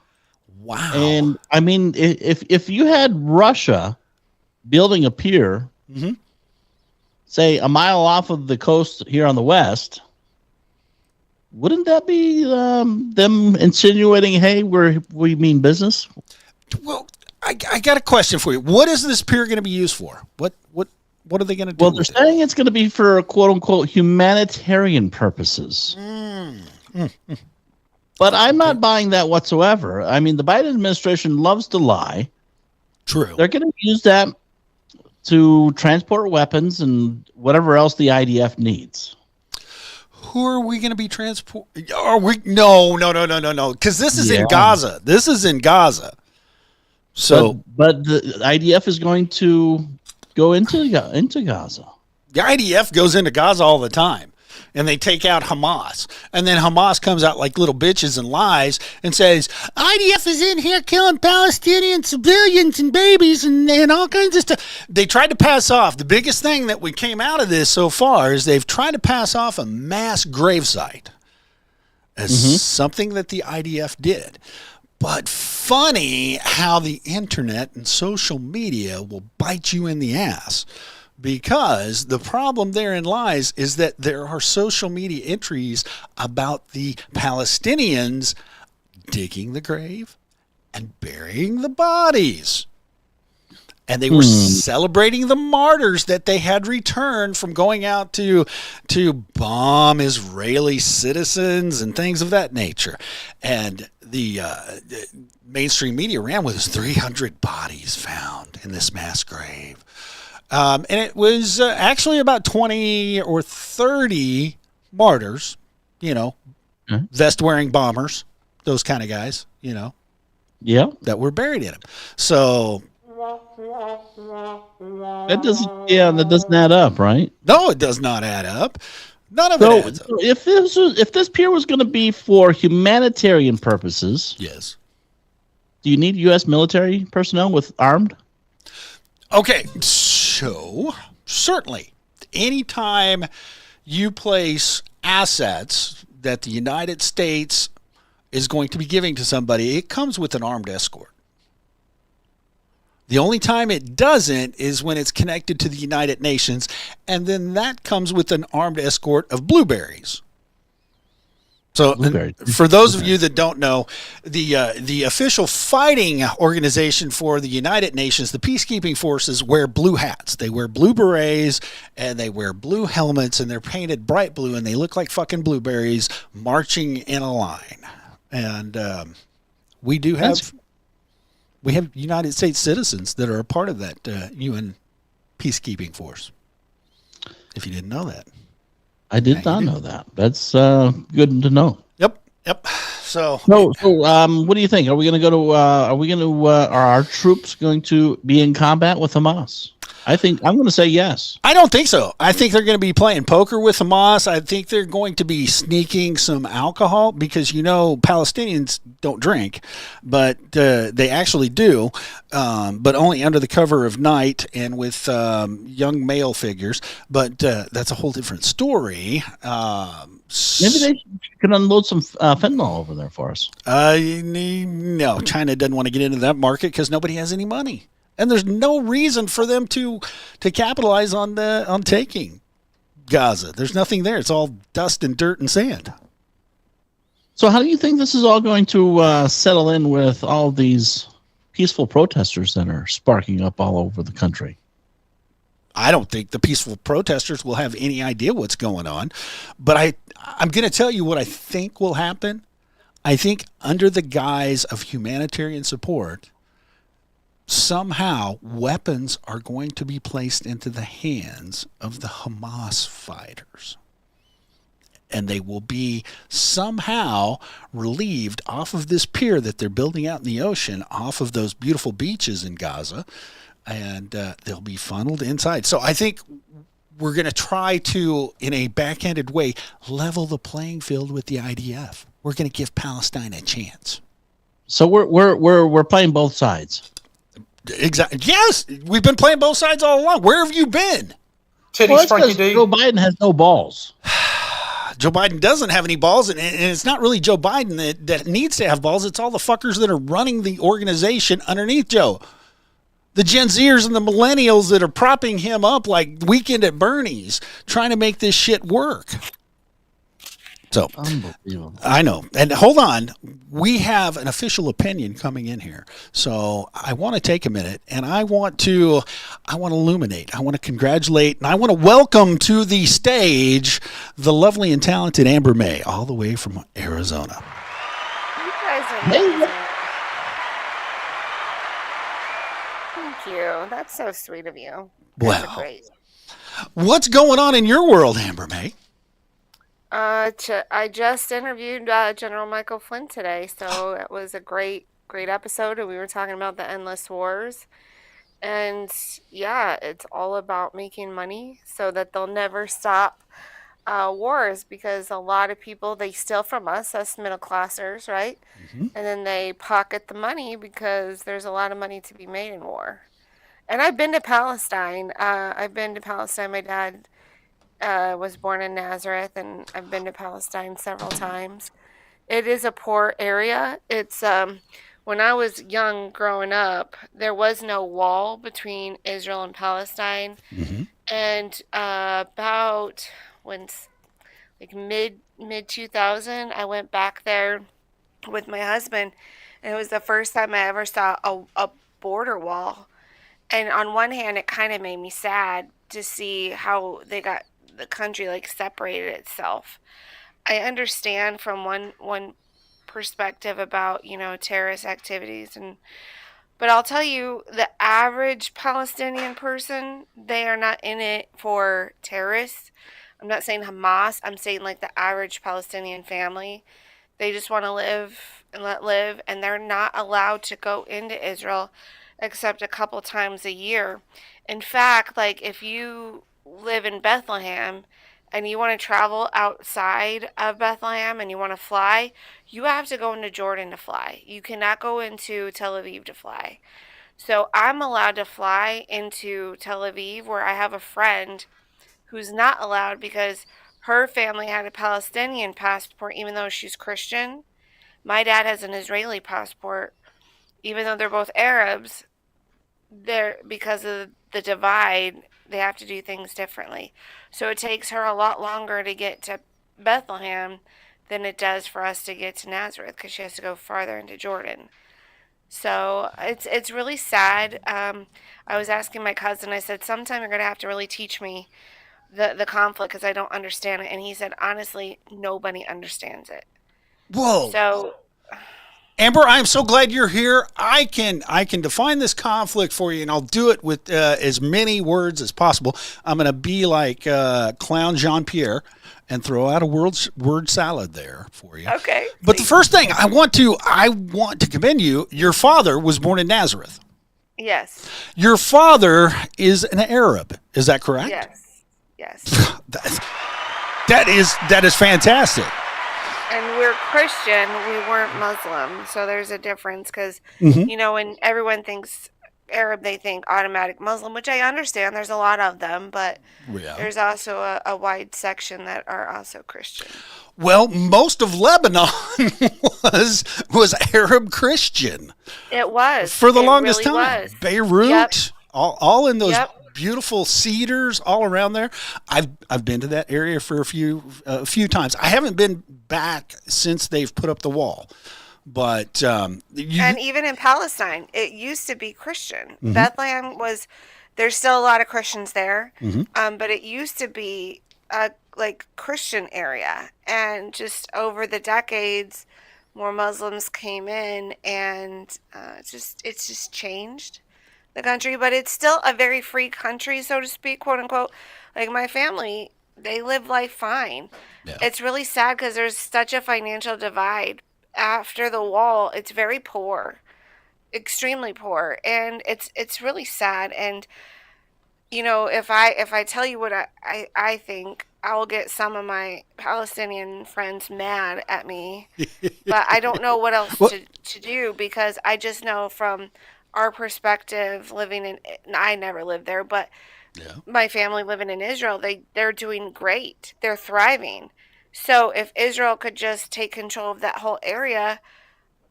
Wow. And I mean, if you had Russia building a pier, say a mile off of the coast here on the west, wouldn't that be them insinuating, hey, we mean business? Well, I got a question for you. What is this pier going to be used for? What are they going to do? Well, they're saying it's going to be for quote unquote humanitarian purposes. But I'm not buying that whatsoever. I mean, the Biden administration loves to lie. True. They're going to use that to transport weapons and whatever else the IDF needs. Who are we going to be transporting? Are we? No. Because this is in Gaza. This is in Gaza. So, but the IDF is going to go into Gaza. The IDF goes into Gaza all the time, and they take out Hamas. And then Hamas comes out like little bitches and lies and says, IDF is in here killing Palestinian civilians and babies and all kinds of stuff. They tried to pass off. The biggest thing that we came out of this so far is they've tried to pass off a mass gravesite as something that the IDF did. But funny how the internet and social media will bite you in the ass. Because the problem therein lies is that there are social media entries about the Palestinians digging the grave and burying the bodies. And they were celebrating the martyrs that they had returned from going out to bomb Israeli citizens and things of that nature. And the mainstream media ran with 300 bodies found in this mass grave. And it was actually about 20 or 30 martyrs, vest-wearing bombers, those kind of guys, Yeah. that were buried in them. So that doesn't add up, right? no, it does not add up. None of it adds up. So if this pier was going to be for humanitarian purposes, Yes. do you need U.S. military personnel with armed? Okay, so certainly, anytime you place assets that the United States is going to be giving to somebody, it comes with an armed escort. The only time it doesn't is when it's connected to the United Nations, and then that comes with an armed escort of blueberries. So, for those of you that don't know, the official fighting organization for the United Nations, the peacekeeping forces, wear blue hats. They wear blue berets, and they wear blue helmets, and they're painted bright blue, and they look like fucking blueberries marching in a line. And we have United States citizens that are a part of that UN peacekeeping force. If you didn't know that. I did not know that. That's good to know. Yep. So what do you think? Are we going to go to? Are our troops going to be in combat with Hamas? I'm going to say yes. I don't think so. I think they're going to be playing poker with Hamas. I think they're going to be sneaking some alcohol because Palestinians don't drink, but they actually do, but only under the cover of night and with young male figures. But that's a whole different story. Maybe they can unload some fentanyl over there for us. No, China doesn't want to get into that market because nobody has any money. And there's no reason for them to capitalize on taking Gaza. There's nothing there. It's all dust and dirt and sand. So how do you think this is all going to settle in with all these peaceful protesters that are sparking up all over the country? I don't think the peaceful protesters will have any idea what's going on. But I'm going to tell you what I think will happen. I think under the guise of humanitarian support, somehow weapons are going to be placed into the hands of the Hamas fighters. And they will be somehow relieved off of this pier that they're building out in the ocean, off of those beautiful beaches in Gaza, and they'll be funneled inside. So I think we're going to try to, in a backhanded way, level the playing field with the IDF. We're going to give Palestine a chance. So we're playing both sides. Exactly. Yes, we've been playing both sides all along. Where have you been? Titties, Frankie D. Joe Biden has no balls. Joe Biden doesn't have any balls, and it's not really Joe Biden that needs to have balls. It's all the fuckers that are running the organization underneath Joe. The Gen Zers and the millennials that are propping him up like Weekend at Bernie's, trying to make this shit work. So, unbelievable. I know. And hold on. We have an official opinion coming in here. So I want to take a minute and I want to illuminate. I want to congratulate and I want to welcome to the stage the lovely and talented Amber May, all the way from Arizona. You guys are amazing. Thank you. That's so sweet of you. Wow. Great. What's going on in your world, Amber May? I just interviewed General Michael Flynn today, so it was a great episode. And we were talking about the endless wars, and yeah, it's all about making money so that they'll never stop wars, because a lot of people, they steal from us middle classers, right? Mm-hmm. And then they pocket the money because there's a lot of money to be made in war. And I've been to Palestine. My dad was born in Nazareth, and I've been to Palestine several times. It is a poor area. It's when I was young growing up, there was no wall between Israel and Palestine. Mm-hmm. And about mid 2000, I went back there with my husband, and it was the first time I ever saw a border wall. And on one hand, it kind of made me sad to see how they got the country separated itself. I understand from one perspective about terrorist activities and But I'll tell you, the average Palestinian person, they are not in it for terrorists. I'm not saying Hamas. I'm saying like the average Palestinian family. They just want to live and let live, and they're not allowed to go into Israel except a couple times a year. In fact, like if you live in Bethlehem and you want to travel outside of Bethlehem and you want to fly, you have to go into Jordan to fly. You cannot go into Tel Aviv to fly. So I'm allowed to fly into Tel Aviv, where I have a friend who's not allowed because her family had a Palestinian passport even though she's Christian. My dad has an Israeli passport even though they're both Arabs. They're, because of the divide, they have to do things differently. So it takes her a lot longer to get to Bethlehem than it does for us to get to Nazareth because she has to go farther into Jordan. So it's really sad. I was asking my cousin, I said, sometime you're going to have to really teach me the conflict because I don't understand it. And he said, honestly, nobody understands it. Whoa. So Amber, I'm so glad you're here. I can define this conflict for you, and I'll do it with as many words as possible. I'm going to be like Clown Jean-Pierre and throw out a word salad there for you. okay. But the first thing I want to commend you. Your father was born in Nazareth. Yes. Your father is an Arab. Is that correct? Yes. That is fantastic. And we're Christian, we weren't Muslim, so there's a difference because, Mm-hmm. when everyone thinks Arab, they think automatic Muslim, which I understand. There's a lot of them, but Yeah. there's also a wide section that are also Christian. Well, most of Lebanon was Arab Christian It was. for the It longest really time. was. Beirut, Yep. all in those Yep. beautiful cedars all around there. I've been to that area for a few times. I haven't been back since they've put up the wall, but And even in Palestine, it used to be Christian. Mm-hmm. Bethlehem was, there's still a lot of Christians there, Mm-hmm. but it used to be a Christian area. And just over the decades, more Muslims came in, and it's just changed the country. But it's still a very free country, so to speak, quote unquote. Like my family, they live life fine. Yeah. It's really sad because there's such a financial divide. After the wall, it's very poor, extremely poor, and it's really sad. And if I tell you what I think, I will get some of my Palestinian friends mad at me. But I don't know what else to do because I just know from our perspective, living in, I never lived there, but yeah. my family living in Israel, they're doing great. They're thriving. So if Israel could just take control of that whole area,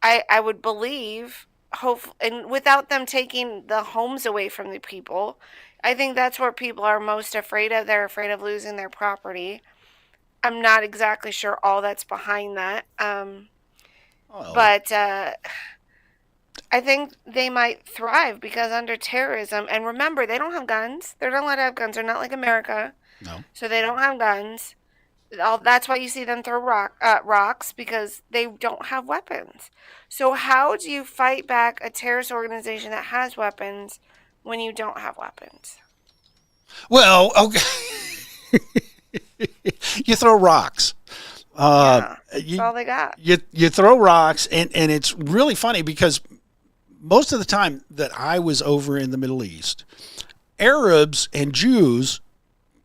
I would believe, and without them taking the homes away from the people, I think that's what people are most afraid of. They're afraid of losing their property. I'm not exactly sure all that's behind that. But I think they might thrive because under terrorism, and remember, they don't have guns. They're not allowed to have guns. They're not like America. No. So they don't have guns. That's why you see them throw rocks, because they don't have weapons. So how do you fight back a terrorist organization that has weapons when you don't have weapons? Well, okay. You throw rocks. That's all they got. You throw rocks, and it's really funny because most of the time that I was over in the Middle East, Arabs and Jews,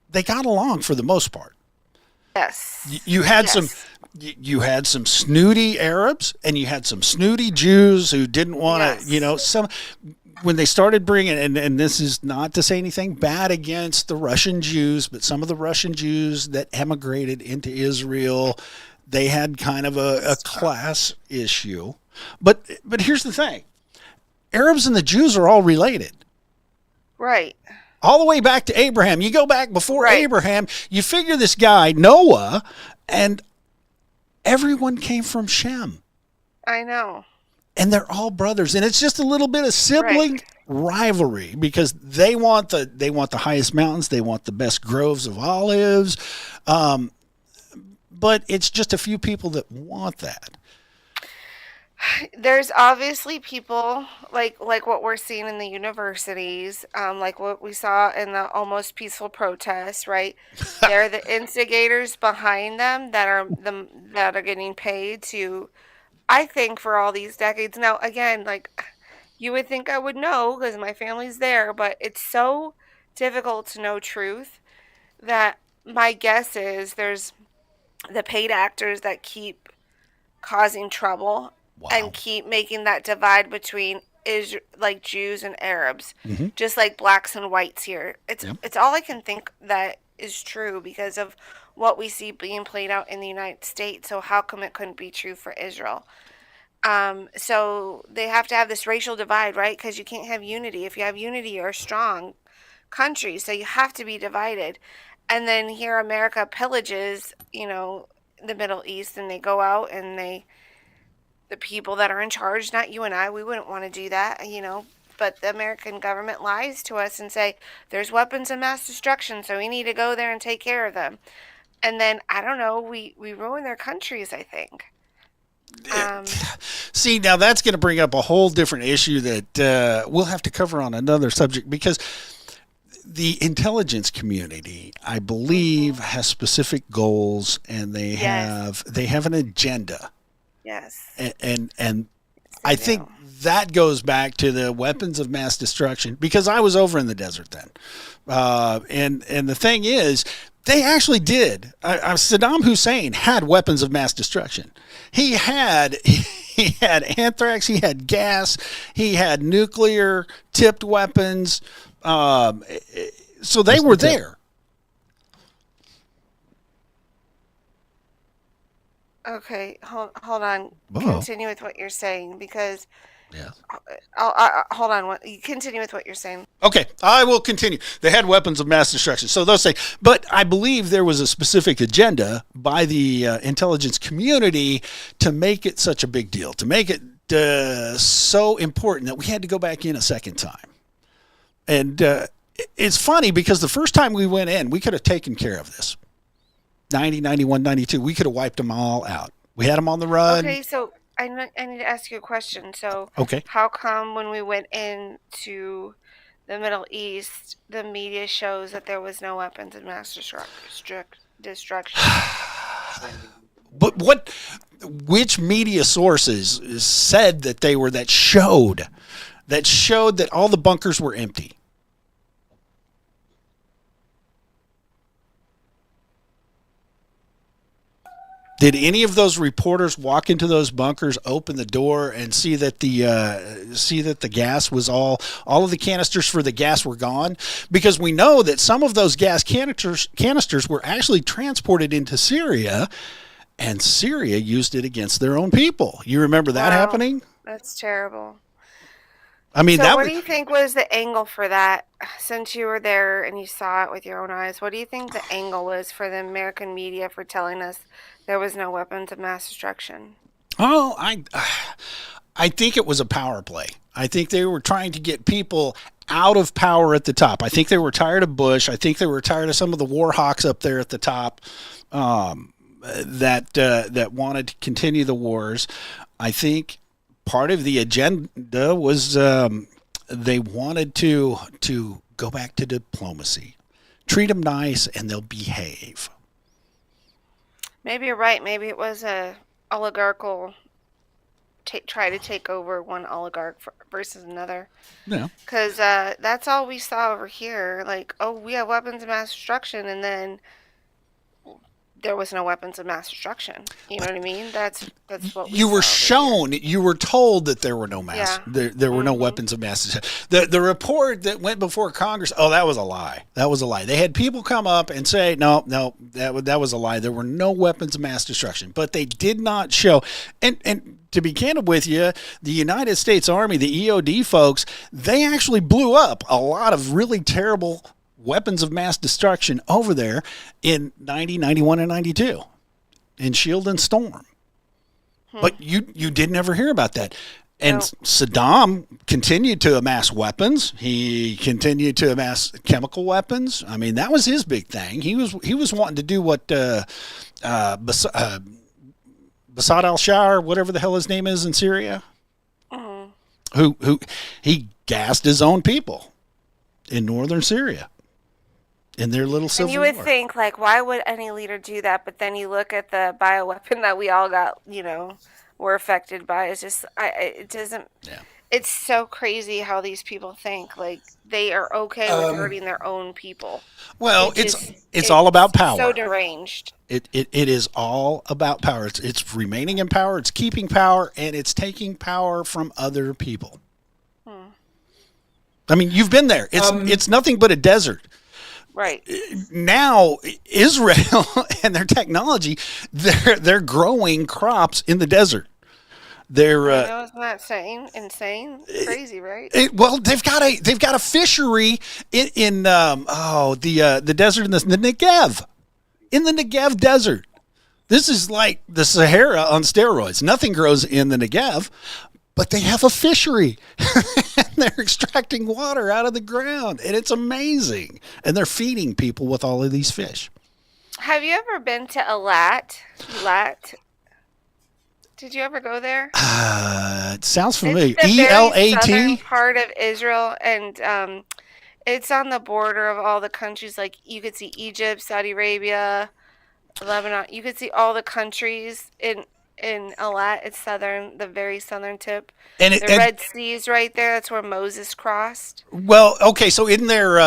they got along for the most part. Yes. You had Yes. you had some snooty Arabs, and you had some snooty Jews who didn't want to, Yes. some. When they started bringing, and this is not to say anything bad against the Russian Jews, but some of the Russian Jews that emigrated into Israel, they had kind of a class issue. But here's the thing. Arabs and the Jews are all related. Right. All the way back to Abraham. You go back before Right. Abraham, you figure this guy, Noah, and everyone came from Shem. I know. And they're all brothers, and it's just a little bit of sibling rivalry because they want the highest mountains, they want the best groves of olives, but it's just a few people that want that. There's obviously people like what we're seeing in the universities, like what we saw in the almost peaceful protests, right? They're the instigators behind them that are getting paid to, I think, for all these decades. Now, again, like you would think I would know because my family's there, but it's so difficult to know truth that my guess is there's the paid actors that keep causing trouble Wow. and keep making that divide between like Jews and Arabs, Mhm. just like blacks and whites here. Yep. It's all I can think that is true because of what we see being played out in the United States. So how come it couldn't be true for Israel? So they have to have this racial divide, right? Because you can't have unity. If you have unity, you're a strong country. So you have to be divided. And then here, America pillages, the Middle East, and they go out and the people that are in charge, not you and I, we wouldn't want to do that, but the American government lies to us and say there's weapons of mass destruction, so we need to go there and take care of them. And then I don't know, we ruin their countries, I think. See, now that's going to bring up a whole different issue that we'll have to cover on another subject because the intelligence community, I believe, has specific goals and they Yes. have an agenda. Yes. And I think that goes back to the weapons of mass destruction because I was over in the desert then. And the thing is, they actually did. Saddam Hussein had weapons of mass destruction. He had anthrax, he had gas, he had nuclear tipped weapons. So they were there. Okay, hold on. Whoa. Continue with what you're saying because Yeah. hold on. You continue with what you're saying. Okay, I will continue. They had weapons of mass destruction. So they'll say, but I believe there was a specific agenda by the intelligence community to make it such a big deal, to make it so important that we had to go back in a second time. And it's funny because the first time we went in, we could have taken care of this. 90, 91, 92, we could have wiped them all out. We had them on the run. Okay, so I need to ask you a question. So, Okay. how come when we went into the Middle East, the media shows that there was no weapons of mass destruction? But which media sources said that that showed that all the bunkers were empty? Did any of those reporters walk into those bunkers, open the door, and see that the gas was all of the canisters for the gas were gone? Because we know that some of those gas canisters were actually transported into Syria, and Syria used it against their own people. You remember that Wow. happening? That's terrible. I mean, So, that what was. do you think was the angle for that? Since you were there and you saw it with your own eyes, what do you think the angle was for the American media for telling us there was no weapons of mass destruction? Oh, I think it was a power play. I think they were trying to get people out of power at the top. I think they were tired of Bush. I think they were tired of some of the war hawks up there at the top that wanted to continue the wars. I think part of the agenda was they wanted to go back to diplomacy, treat them nice, and they'll behave. Maybe you're right. Maybe it was a oligarchical try to take over one oligarch versus another. Yeah. Because that's all we saw over here. Like, oh, we have weapons of mass destruction, and then there was no weapons of mass destruction. You know what I mean? That's what we You were saw over here. shown, you were told that there were no mass, Yeah. there were no weapons of mass destruction. The report that went before Congress, oh, that was a lie. That was a lie. They had people come up and say, no, that was a lie. There were no weapons of mass destruction, but they did not show. And to be candid with you, the United States Army, the EOD folks, they actually blew up a lot of really terrible weapons of mass destruction over there in 90, 91, and 92 in Shield and Storm. But you didn't ever hear about that. And No. Saddam continued to amass weapons. He continued to amass chemical weapons. I mean, that was his big thing. He was wanting to do what Basad al-Shar, whatever the hell his name is in Syria, who he gassed his own people in northern Syria in their little civil And you would war. think, like, why would any leader do that? But then you look at the bioweapon that we all got, were affected by. It's just, it doesn't. Yeah. It's so crazy how these people think. Like, they are okay with hurting their own people. Well, It's it's all about power. So deranged. It is all about power. It's remaining in power, it's keeping power, and it's taking power from other people. I mean, you've been there. It's nothing but a desert. Right. Now Israel and their technology, they're growing crops in the desert. They're Isn't that insane? Crazy, right? well, they've got a fishery in the desert in the Negev, in the Negev desert. This is like the Sahara on steroids. Nothing grows in the Negev, but they have a fishery. And they're extracting water out of the ground, and it's amazing. And they're feeding people with all of these fish. Have you ever been to Eilat? Eilat? Did you ever go there? It sounds familiar. It's the very southern ELAT. part of Israel, and it's on the border of all the countries. Like, you could see Egypt, Saudi Arabia, Lebanon. You could see all the countries in Eilat. It's southern, the very southern tip. And The Red Sea is right there. That's where Moses crossed. Well, okay, so in there,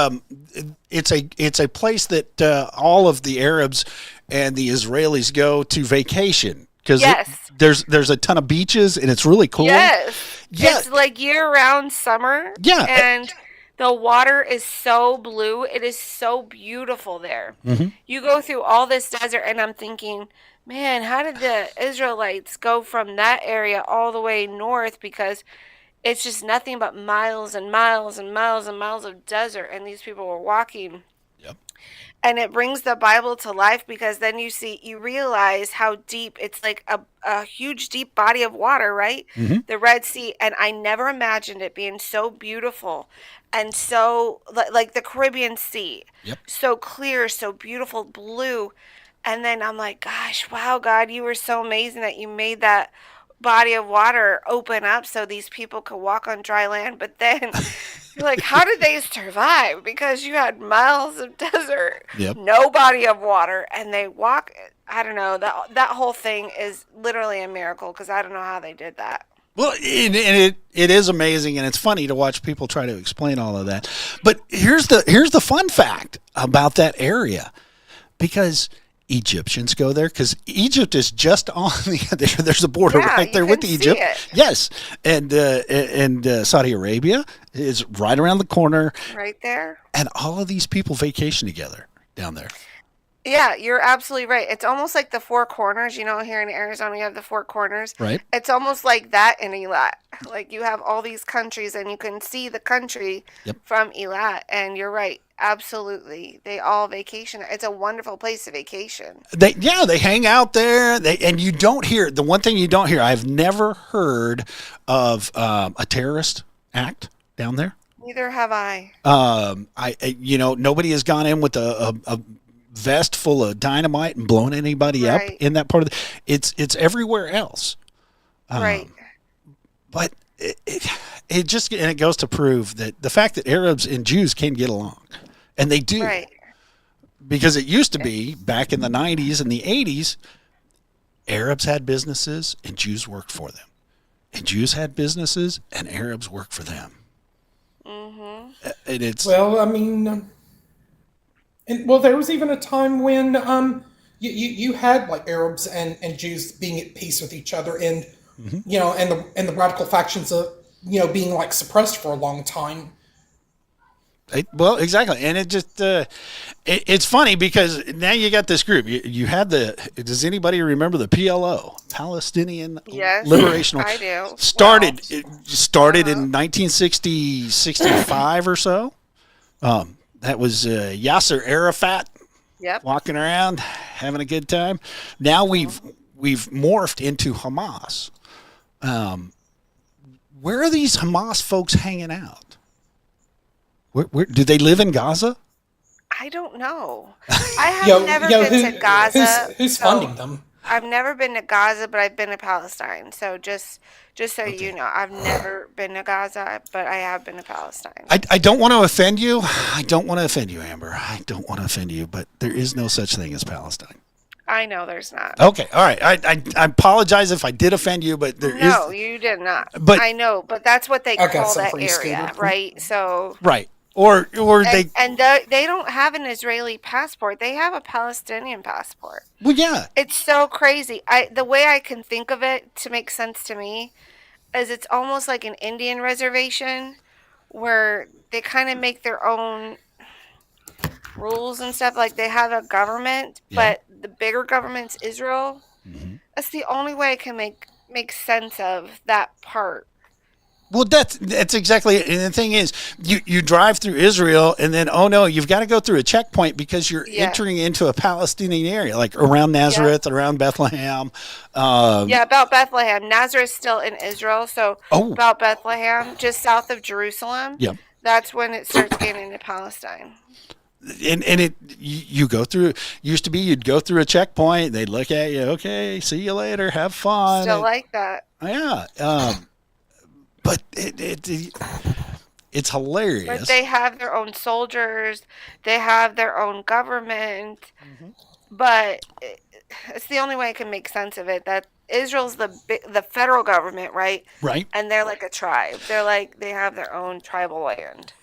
it's a place that all of the Arabs and the Israelis go to vacation because Yes. there's a ton of beaches and it's really cool. Yes. Yeah. It's like year-round summer. Yeah. And the water is so blue. It is so beautiful there. Mm-hmm. You go through all this desert, and I'm thinking, man, how did the Israelites go from that area all the way north? Because it's just nothing but miles and miles and miles and miles of desert, and these people were walking. Yep. And it brings the Bible to life, because then you realize how deep it's, like a huge deep body of water, right? Mm-hmm. The Red Sea. And I never imagined it being so beautiful and so like the Caribbean Sea. Yep. So clear, so beautiful, blue. And then I'm like, gosh, wow, God, you were so amazing that you made that body of water open up so these people could walk on dry land. But then you're like, how did they survive? Because you had miles of desert, Yep. no body of water, and they walk. I don't know. That whole thing is literally a miracle, because I don't know how they did that. Well, it is amazing, and it's funny to watch people try to explain all of that. But here's the fun fact about that area, because Egyptians go there, because Egypt is just on there's a border Yeah, right there you with can the see Egypt. it. Yes, and Saudi Arabia is right around the corner, Right there. and all of these people vacation together down there. Yeah, you're absolutely right. It's almost like the Four Corners. Here in Arizona, you have the Four Corners. Right. It's almost like that in Eilat. Like, you have all these countries, and you can see the country Yep. from Eilat. And you're right. Absolutely. They all vacation. It's a wonderful place to vacation. They hang out there. And you don't hear the one thing you don't hear. I've never heard of a terrorist act down there. Neither have I. Nobody has gone in with a vest full of dynamite and blown anybody up Right. in that part of it's everywhere else. Right. But it goes to prove that the fact that Arabs and Jews can get along, and they do, Right. because it used to be back in the 90s and the 80s, Arabs had businesses and Jews worked for them, and Jews had businesses and Arabs worked for them. Mm-hmm. And it's Well, I mean, there was even a time when you had like Arabs and Jews being at peace with each other, and and the radical factions of being like suppressed for a long time. Well, exactly, and it just it's funny because now you got this group. You had does anybody remember the PLO, Palestinian Yes, Liberation? I do. Started Wow. it started in 1965 or so. That was Yasser Arafat Yep. walking around having a good time. Now we've morphed into Hamas. Where are these Hamas folks hanging out? Where do they live in Gaza? I don't know. I have never been to Gaza. Who's so funding them? I've never been to Gaza, but I've been to Palestine. So just so you know, I've never been to Gaza, but I have been to Palestine. I don't want to offend you. I don't want to offend you, Amber. I don't want to offend you, but there is no such thing as Palestine. I know there's not. Okay, all right. I apologize if I did offend you, but there is. No, you did not. But- I know, but that's what they got call some that free area, scooter. right? So Right. Or they. and they don't have an Israeli passport. They have a Palestinian passport. Well, yeah. It's so crazy. The way I can think of it to make sense to me is it's almost like an Indian reservation where they kind of make their own rules and stuff. Like they have a government, Yeah. but the bigger government's Israel. That's the only way I can make sense of that part. Well, that's exactly it. And the thing is, you drive through Israel, and then oh no, you've got to go through a checkpoint because you're Yeah. entering into a Palestinian area, like around Nazareth, around Bethlehem. Yeah, about Bethlehem. Nazareth's still in Israel, so Oh. about Bethlehem, just south of Jerusalem. Yep. That's when it starts getting into Palestine. And you go through. Used to be you'd go through a checkpoint, they'd look at you, okay, see you later, have fun. Still like that. Yeah. But it's hilarious. But they have their own soldiers. They have their own government. But it's the only way I can make sense of it. That Israel's the federal government, right? Right. And they're like a tribe. They have their own tribal land.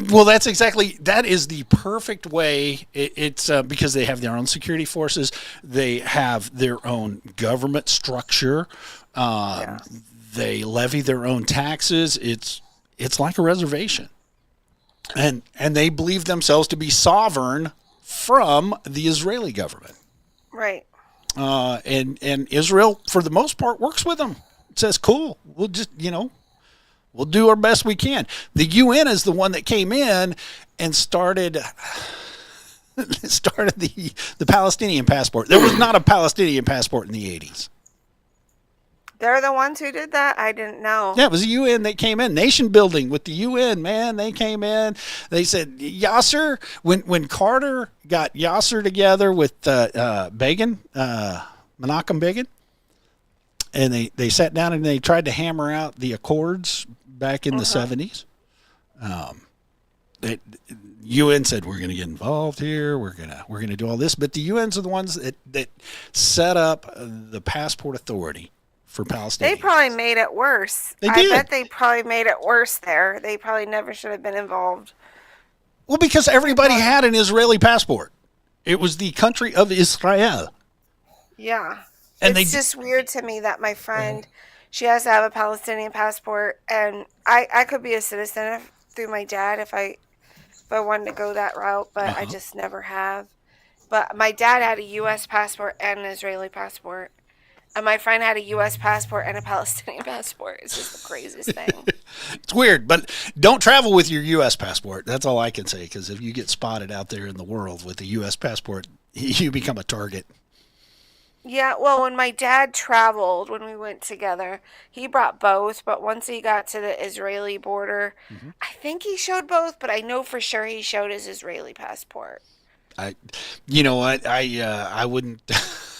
Well, that is the perfect way. It's because they have their own security forces. They have their own government structure. They levy their own taxes. It's like a reservation, and they believe themselves to be sovereign from the Israeli government. Right. And Israel, for the most part, works with them. It says, "Cool, we'll just we'll do our best we can." The UN is the one that came in and started the Palestinian passport. There was not a Palestinian passport in the 80s. They're the ones who did that? I didn't know. Yeah, it was the UN that came in. Nation building with the UN, man. They came in. They said, Yasser, when Carter got Yasser together with Begin, Menachem Begin, and they sat down and they tried to hammer out the Accords back in the 70s. UN said, we're going to get involved here. We're gonna do all this. But the UNs are the ones that set up the Passport Authority for Palestinians. They probably made it worse. They I did. bet they probably made it worse there. They probably never should have been involved. Well, because everybody had an Israeli passport. It was the country of Israel. Yeah. And it's they- just weird to me that my friend, she has to have a Palestinian passport, and I could be a citizen through my dad if I wanted to go that route, but I just never have. But my dad had a U.S. passport and an Israeli passport. And my friend had a U.S. passport and a Palestinian passport. It's just the craziest thing. It's weird, but don't travel with your U.S. passport. That's all I can say, because if you get spotted out there in the world with a U.S. passport, you become a target. Yeah, well, when my dad traveled, when we went together, he brought both. But once he got to the Israeli border, I think he showed both, but I know for sure he showed his Israeli passport. You know what? I wouldn't.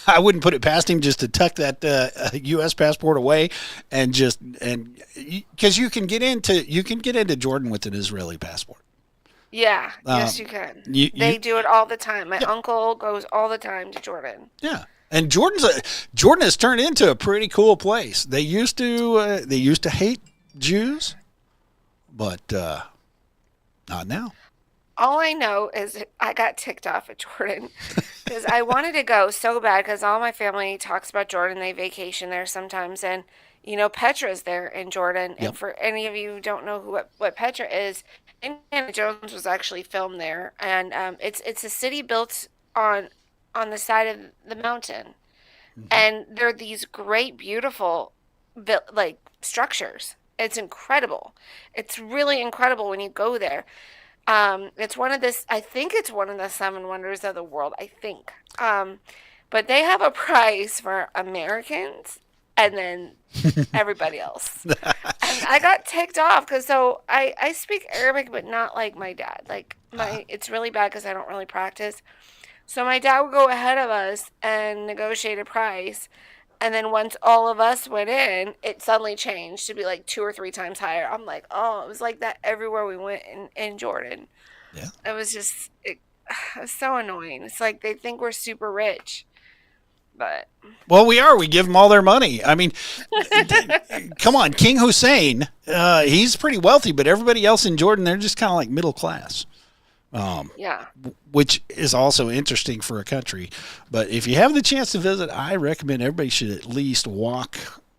I wouldn't put it past him just to tuck that U.S. passport away and because you can get into Jordan with an Israeli passport. Yeah, yes, you can. They do it all the time. My uncle goes all the time to Jordan. Yeah, and Jordan has turned into a pretty cool place. They used to hate Jews, but not now. All I know is I got ticked off at Jordan because I wanted to go so bad because all my family talks about Jordan. They vacation there sometimes. And, Petra's there in Jordan. Yep. And for any of you who don't know what Petra is, Indiana Jones was actually filmed there. And it's a city built on the side of the mountain. And there are these great, beautiful structures. It's incredible. It's really incredible when you go there. It's I think it's one of the 7 wonders of the world, I think. But they have a price for Americans and then everybody else. And I got ticked off because I speak Arabic, but not like my dad. It's really bad because I don't really practice. So my dad would go ahead of us and negotiate a price. And then once all of us went in, it suddenly changed to be like 2 or 3 times higher. I'm like, oh, it was like that everywhere we went in Jordan. Yeah. It was just, it was so annoying. It's like they think we're super rich. But Well, we are. We give them all their money. I mean, come on, King Hussein. He's pretty wealthy, but everybody else in Jordan, they're just kind of like middle class. yeah. Which is also interesting for a country. But if you have the chance to visit, I recommend everybody should at least walk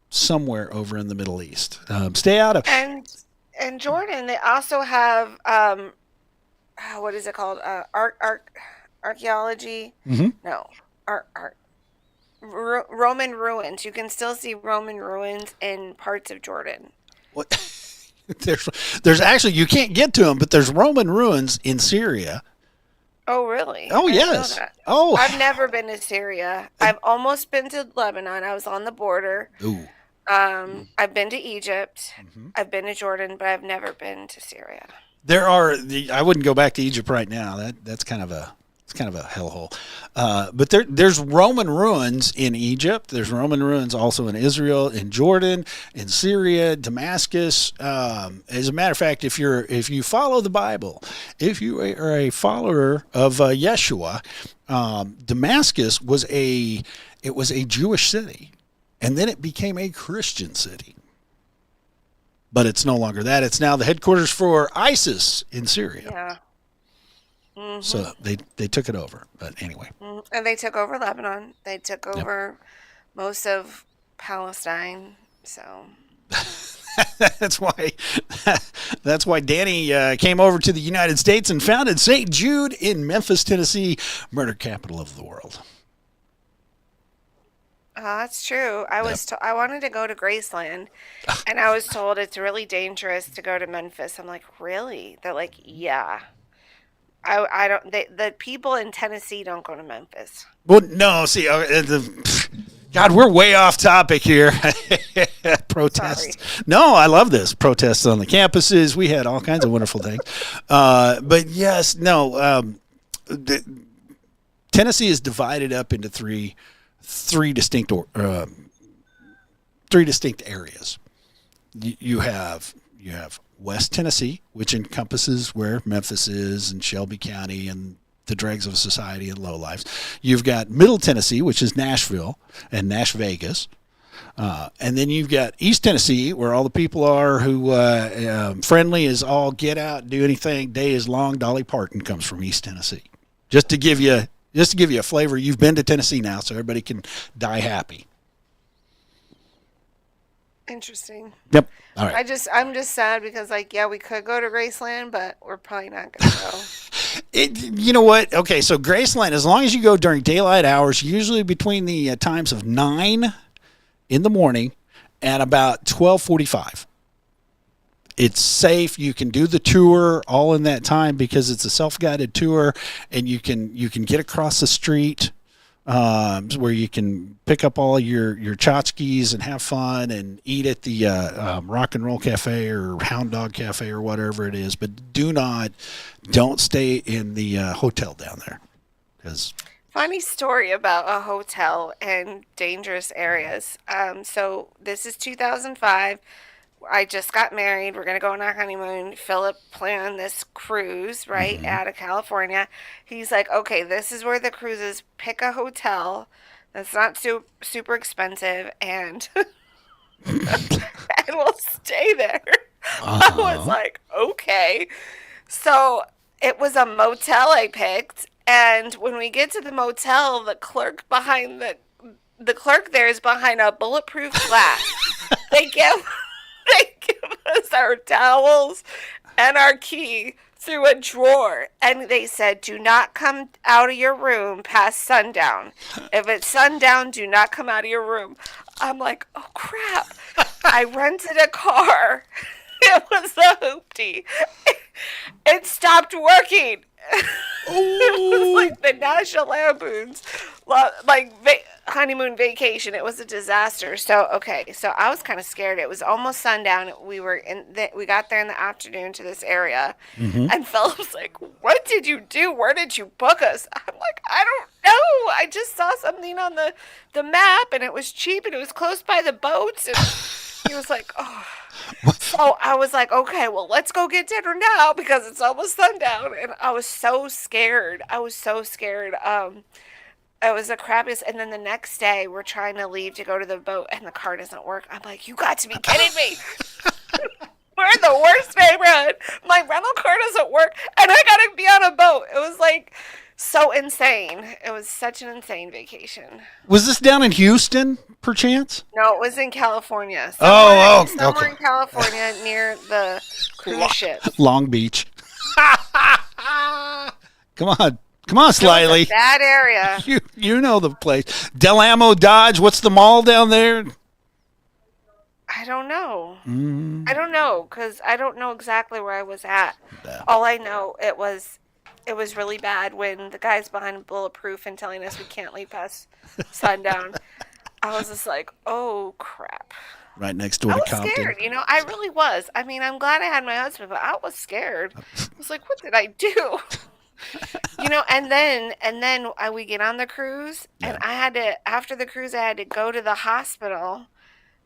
somewhere over in the Middle East. Stay out of. And in Jordan, they also have, what is it called? Archaeology? Mhm. No. Roman ruins. You can still see Roman ruins in parts of Jordan. What? There's actually, you can't get to them, but there's Roman ruins in Syria. Oh, really? Oh, I didn't know yes. that. Oh. I've never been to Syria. I've almost been to Lebanon. I was on the border. Ooh. I've been to Egypt. I've been to Jordan, but I've never been to Syria. There are. I wouldn't go back to Egypt right now. That's kind of a. It's kind of a hellhole. But there's Roman ruins in Egypt. There's Roman ruins also in Israel, in Jordan, in Syria, Damascus. As a matter of fact, if you follow the Bible, if you are a follower of Yeshua, Damascus was a Jewish city, and then it became a Christian city. But it's no longer that. It's now the headquarters for ISIS in Syria. Yeah. So they took it over. But anyway. And they took over Lebanon. They took over most of Palestine. So that's why Danny came over to the United States and founded St. Jude in Memphis, Tennessee, murder capital of the world. that's true. I wanted to go to Graceland, and I was told it's really dangerous to go to Memphis. I'm like, really? They're like, yeah. I don't. The people in Tennessee don't go to Memphis. Well, no. See, God, we're way off topic here. Protests. Sorry. No, I love this. Protests on the campuses. We had all kinds of wonderful things. But yes, no. Tennessee is divided up into three distinct areas. You have West Tennessee, which encompasses where Memphis is and Shelby County and the dregs of society and lowlifes. You've got Middle Tennessee, which is Nashville and Nash Vegas. And then you've got East Tennessee, where all the people are who friendly as all get out, do anything, day is long. Dolly Parton comes from East Tennessee. Just to give you a flavor, you've been to Tennessee now, so everybody can die happy. Interesting. Yep. All right. I'm just sad because we could go to Graceland, but we're probably not gonna go. You know what? Okay, so Graceland, as long as you go during daylight hours, usually between the times of 9 in the morning and about 12:45. It's safe. You can do the tour all in that time because it's a self-guided tour, and you can get across the street where you can pick up all your tchotchkes and have fun and eat at the Rock and Roll Cafe or Hound Dog Cafe or whatever it is. But don't stay in the hotel down there. Funny story about a hotel in dangerous areas. So this is 2005. I just got married. We're going to go on our honeymoon. Philip planned this cruise, right, out of California. He's like, okay, this is where the cruise is. Pick a hotel that's not super expensive, and and we'll stay there. I was like, okay. So it was a motel I picked, and when we get to the motel, the clerk there is behind a bulletproof glass. They give us our towels and our key through a drawer, and they said, do not come out of your room past sundown. If it's sundown, do not come out of your room. I'm like, oh crap. I rented a car. It was a hoopty. It stopped working. It was like the National Lampoons, honeymoon vacation. It was a disaster. So I was kind of scared. It was almost sundown. We got there in the afternoon to this area, and Philip was like, "What did you do? Where did you book us?" I'm like, "I don't know. I just saw something on the map, and it was cheap, and it was close by the boats." And he was like, "Oh." So I was like, "Okay, well, let's go get dinner now because it's almost sundown." And I was so scared. It was the crappiest. And then the next day, we're trying to leave to go to the boat, and the car doesn't work. I'm like, "You got to be kidding me." We're in the worst neighborhood. My rental car doesn't work, and I got to be on a boat. It was like so insane. It was such an insane vacation. Was this down in Houston, perchance? No, it was in California. Oh, Somewhere okay. in California near the cruise ship. Long Beach. Come on, Slightly. Bad area. You know the place. Del Amo Dodge. What's the mall down there? I don't know. I don't know because I don't know exactly where I was at. All I know it was really bad when the guys behind Bulletproof and telling us we can't leave past sundown. I was just like, "Oh crap!" Right next door I to was Compton. scared. I really was. I mean, I'm glad I had my husband, but I was scared. I was like, "What did I do?" And then we get on the cruise, and after the cruise, I had to go to the hospital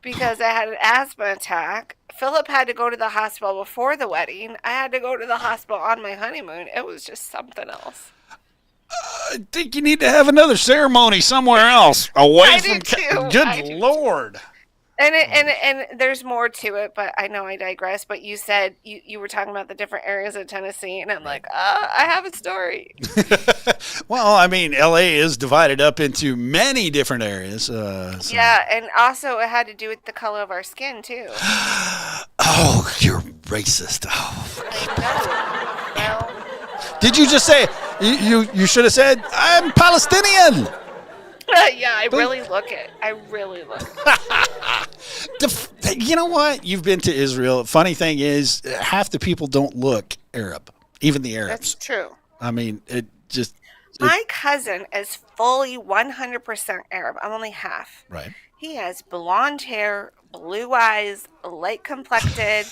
because I had an asthma attack. Philip had to go to the hospital before the wedding. I had to go to the hospital on my honeymoon. It was just something else. I think you need to have another ceremony somewhere else. Away I from do too. Good I do Lord. And there's more to it, but I know I digress. But you said you were talking about the different areas of Tennessee, and I'm like, I have a story. Well, I mean, L.A. is divided up into many different areas. So. Yeah, and also it had to do with the color of our skin too. Oh, you're racist. Oh. I know. Well, Did you just say you should have said I'm Palestinian? yeah, I really look it. You know what? You've been to Israel. Funny thing is, half the people don't look Arab, even the Arabs. That's true. I mean, it just My cousin is fully 100% Arab. I'm only half. right. He has blonde hair, blue eyes, light complected.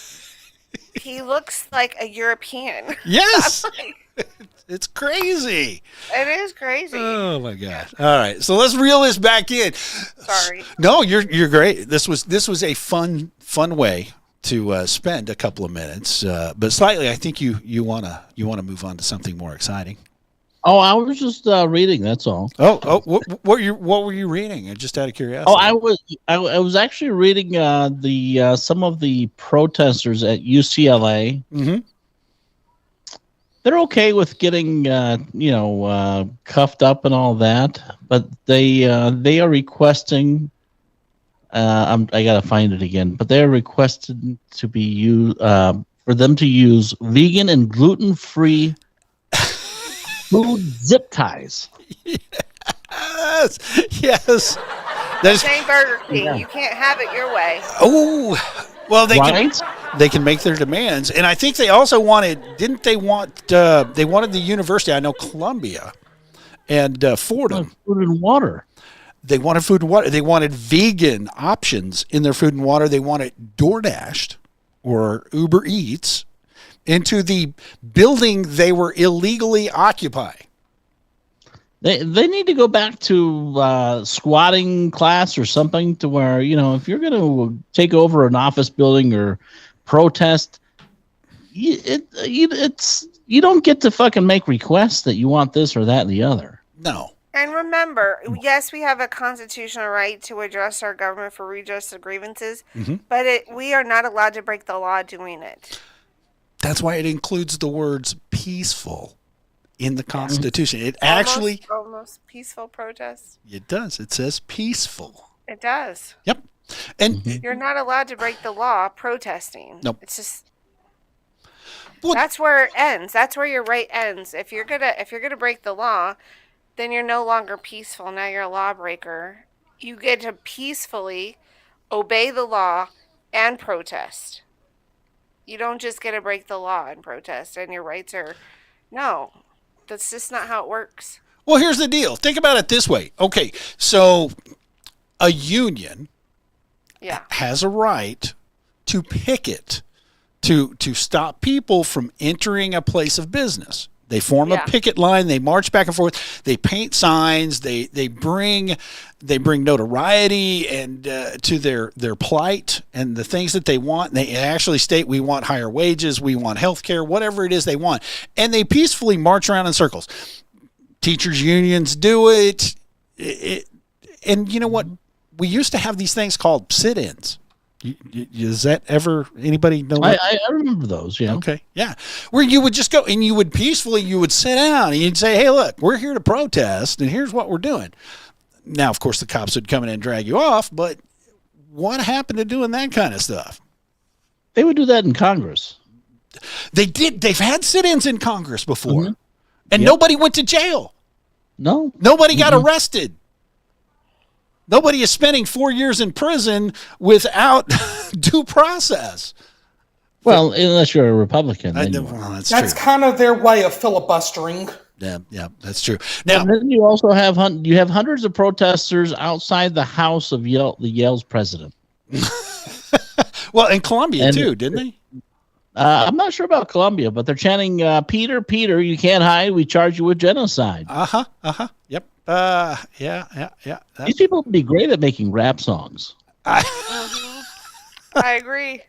He looks like a European. Yes, Like, it's crazy. it is crazy. Oh my God! All right, so let's reel this back in. Sorry. No, you're great. This was a fun way to spend a couple of minutes, but slightly. I think you wanna move on to something more exciting. Oh, I was just reading. That's all. What were you reading? Just out of curiosity. Oh, I was actually reading the some of the protesters at UCLA. Mm-hmm. They're okay with getting cuffed up and all that, but they are requesting. I gotta find it again, but they are requested to be used for them to use vegan and gluten-free food zip ties. Yes. That's, Same Burger King. Yeah. You can't have it your way. oh, well, they Right? can make their demands, and I think they also wanted. Didn't they want? They wanted the university. I know Columbia and Fordham. Food and water. They wanted food and water. They wanted vegan options in their food and water. They wanted DoorDashed or Uber Eats into the building they were illegally occupying. They need to go back to squatting class or something to where, if you're going to take over an office building or protest, you don't get to fucking make requests that you want this or that and the other. No. And remember, yes, we have a constitutional right to address our government for redress of grievances, but we are not allowed to break the law doing it. That's why it includes the words peaceful in the Constitution. It actually, almost peaceful protest. it does. It says peaceful. It does. Yep. And You're not allowed to break the law protesting. Nope. It's just Well- that's where it ends. That's where your right ends. If you're gonna break the law, then you're no longer peaceful. Now you're a lawbreaker. You get to peacefully obey the law and protest. You don't just get to break the law and protest and your rights are no. That's just not how it works. Well, here's the deal. Think about it this way. Okay, so a union Yeah. has a right to picket to stop people from entering a place of business. They form a Yeah. picket line. They march back and forth. They paint signs. They bring notoriety and to their plight and the things that they want. They actually state, we want higher wages, we want health care, whatever it is they want, and they peacefully march around in circles. Teachers unions do it. And you know what? We used to have these things called sit-ins. Is that ever anybody know? I remember those. Yeah. Okay. Yeah. Where you would just go and you would sit down and you'd say, hey, look, we're here to protest and here's what we're doing. Now, of course, the cops would come in and drag you off, but what happened to doing that kind of stuff? They would do that in Congress. They did. They've had sit-ins in Congress before. Mhm. And Yep. nobody went to jail. No. Nobody got arrested. Nobody is spending 4 years in prison without due process. Well, unless you're a Republican. Then you are. Well, that's That's true. kind of their way of filibustering. Yeah, that's true. Now, And then you also have hundreds of protesters outside the house of Yale's president. well, in Colombia And- too, didn't they? I'm not sure about Colombia, but they're chanting, "Peter, Peter, you can't hide. We charge you with genocide." Yep. Yeah. These people would be great at making rap songs. I agree.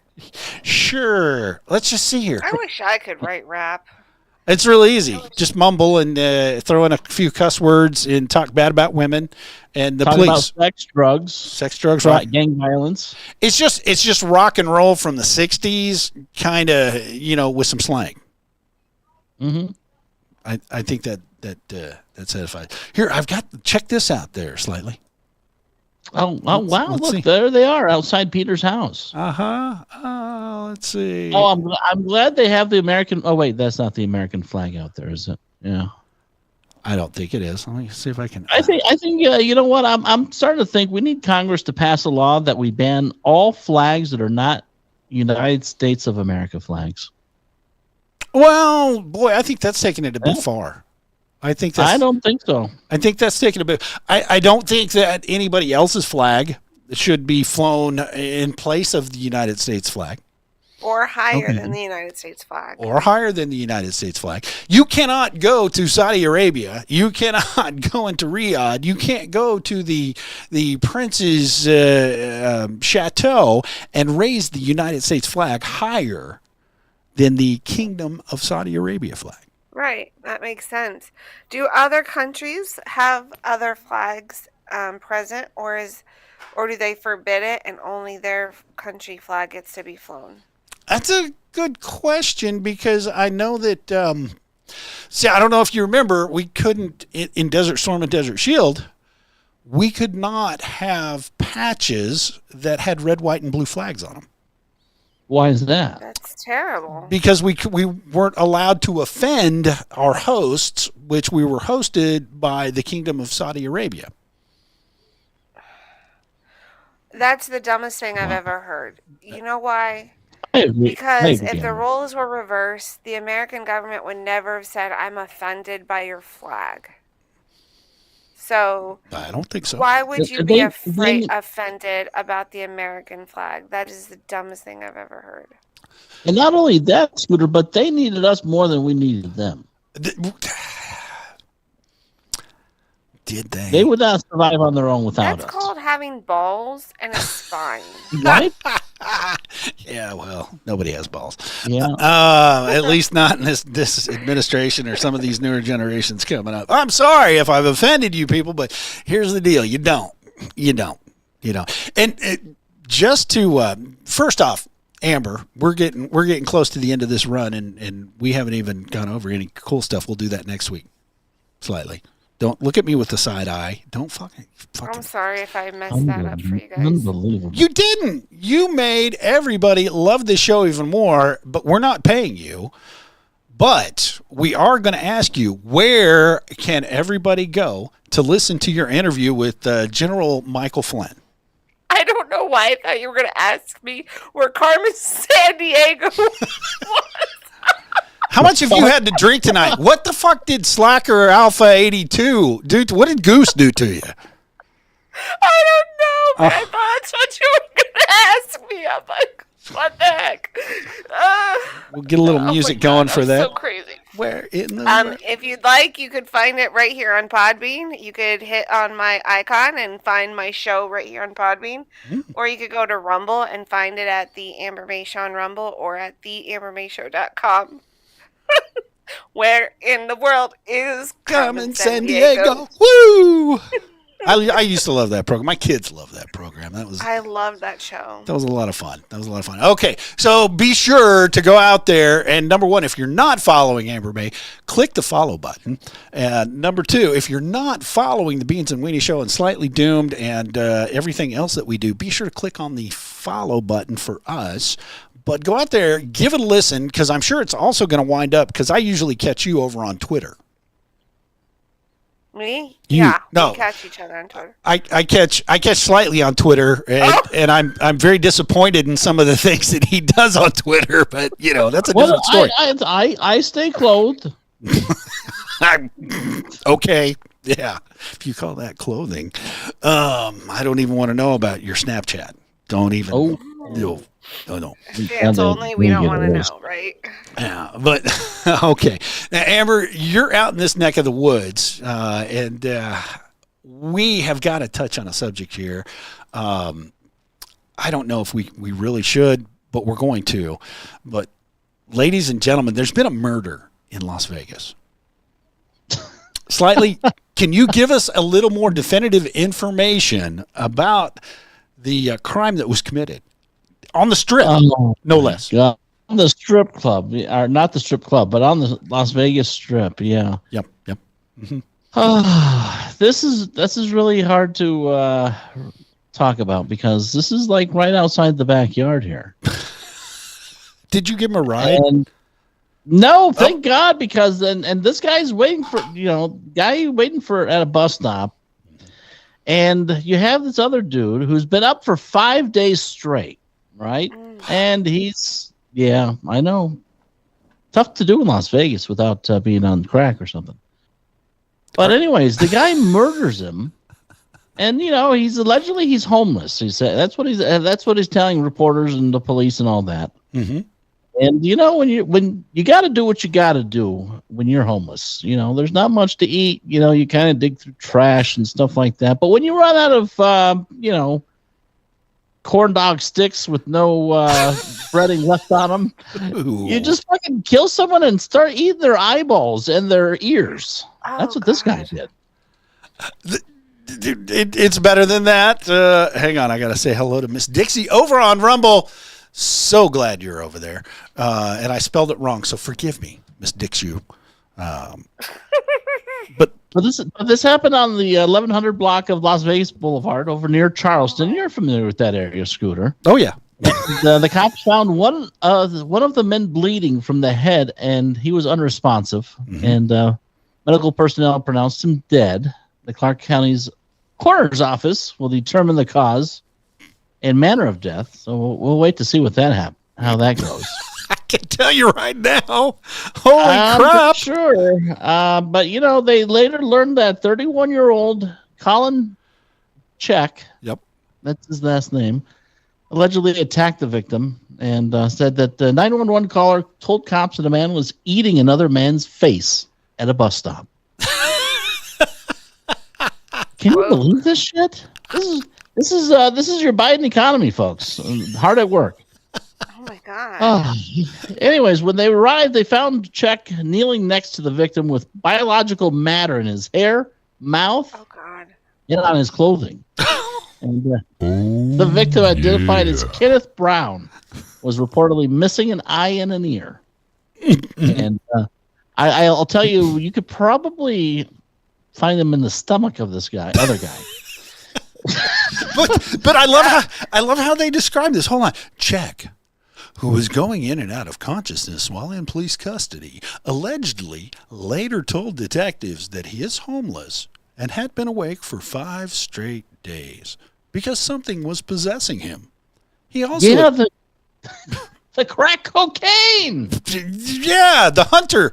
Sure. Let's just see here. I wish I could write rap. It's really easy. Just mumble and throw in a few cuss words and talk bad about women and the Talk police. about Sex, drugs, rock. gang violence. It's just rock and roll from the '60s, kind of, with some slang. Mm-hmm. I think that satisfies. Here, I've got check this out there slightly. Oh wow! let's Look, see. there they are outside Peter's house. Let's see. Oh, I'm glad they have the American. Oh wait, that's not the American flag out there, is it? Yeah. I don't think it is. Let me see if I can. I think you know what? I'm starting to think we need Congress to pass a law that we ban all flags that are not United States of America flags. Well, boy, I think that's taking it a bit far. I don't think so. I think that's taking a bit. I don't think that anybody else's flag should be flown in place of the United States flag. Or higher Okay. than the United States flag. Or higher than the United States flag. You cannot go to Saudi Arabia. You cannot go into Riyadh. You can't go to the prince's chateau and raise the United States flag higher than the Kingdom of Saudi Arabia flag. Right, that makes sense. Do other countries have other flags present, or do they forbid it and only their country flag gets to be flown? That's a good question because I know that. See, I don't know if you remember, we couldn't in Desert Storm and Desert Shield. We could not have patches that had red, white, and blue flags on them Why is that? That's terrible. because we weren't allowed to offend our hosts, which we were hosted by the Kingdom of Saudi Arabia. That's the dumbest thing I've ever heard. You know why? I agree. Because I if agree the on that. roles were reversed, the American government would never have said, "I'm offended by your flag." So I don't think so. why would you They- be they- offended about the American flag? That is the dumbest thing I've ever heard. And not only that, Scooter, but they needed us more than we needed them. Did they? They would not survive on their own without That's us. called having balls and a spine. Right? Yeah, well, nobody has balls. Yeah. At least not in this administration or some of these newer generations coming up. I'm sorry if I've offended you people, but here's the deal: you don't. And just to first off, Amber, we're getting close to the end of this run, and we haven't even gone over any cool stuff. We'll do that next week, slightly. Don't look at me with the side eye. Don't fucking. I'm sorry if I messed that up for you guys. Unbelievable. You didn't. You made everybody love this show even more, but we're not paying you. But we are going to ask you, where can everybody go to listen to your interview with General Michael Flynn? I don't know why I thought you were going to ask me where Carmen San Diego was. How much have you had to drink tonight? What the fuck did Slacker Alpha 82 do? What did Goose do to you? I don't know, but I thought that's what you were going to ask me. I'm like, what the heck? We'll get a little music going for that. So crazy. Where in the If you'd like, you could find it right here on Podbean. You could hit on my icon and find my show right here on Podbean. Or you could go to Rumble and find it at the Amber May Show on Rumble or at theambermayshow.com. Where in the world is Carmen San Diego? Woo! I used to love that program. My kids love that program. I love that show. That was a lot of fun. Okay, so be sure to go out there. And number one, if you're not following Amber May, click the follow button. And number two, if you're not following the Beans and Weenie Show and Slightly Doomed and everything else that we do, be sure to click on the follow button for us. But go out there, give it a listen, because I'm sure it's also going to wind up, because I usually catch you over on Twitter. Me? You- Yeah. no. We catch each other on Twitter. I catch Slightly on Twitter, and I'm very disappointed in some of the things that he does on Twitter. But that's a different story. I stay clothed. Okay, yeah. If you call that clothing, I don't even want to know about your Snapchat. Don't even. Oh. No. It's only we don't want to know, right? Yeah, but okay. Now, Amber, you're out in this neck of the woods, and we have got to touch on a subject here. I don't know if we really should, but we're going to. But, ladies and gentlemen, there's been a murder in Las Vegas. Slightly, can you give us a little more definitive information about the crime that was committed? On the Strip, no less. God. On the strip club, or not the strip club, but on the Las Vegas Strip. Yeah. Yep. Mm-hmm. This is really hard to talk about because this is like right outside the backyard here. Did you give him a ride? And no, thank God, because and this guy's waiting for at a bus stop, and you have this other dude who's been up for 5 days straight. Right? And I know. Tough to do in Las Vegas without being on crack or something. But anyways, the guy murders him. And he's allegedly homeless. He said that's what he's telling reporters and the police and all that. Mm-hmm. And when you got to do what you got to do when you're homeless. There's not much to eat. You kind of dig through trash and stuff like that. But when you run out of corn dog sticks with no breading left on them, you just fucking kill someone and start eating their eyeballs and their ears. That's what this guy did. It's better than that. Hang on, I gotta say hello to Miss Dixie over on Rumble. So glad you're over there, and I spelled it wrong, so forgive me, Miss Dixie. But this happened on the 1100 block of Las Vegas Boulevard over near Charleston. You're familiar with that area, Scooter. Oh, yeah. The cops found one of the men bleeding from the head, and he was unresponsive. Mm-hmm. And medical personnel pronounced him dead. The Clark County's coroner's office will determine the cause and manner of death. So we'll wait to see how that goes. I can tell you right now. Holy crap. Sure. But, they later learned that 31-year-old Colin Check, yep, that's his last name, allegedly attacked the victim and said that the 911 caller told cops that a man was eating another man's face at a bus stop. Can you believe this shit? This is your Biden economy, folks. Hard at work. Oh my God. Anyways, when they arrived, they found Check kneeling next to the victim with biological matter in his hair, mouth, and on his clothing. And the victim, identified as Kenneth Brown, was reportedly missing an eye and an ear. And I'll tell you, you could probably find him in the stomach of this other guy. but I love how they describe this. Hold on, Check, who was going in and out of consciousness while in police custody, allegedly later told detectives that he is homeless and had been awake for 5 straight days because something was possessing him. He also The crack cocaine. Yeah, the hunter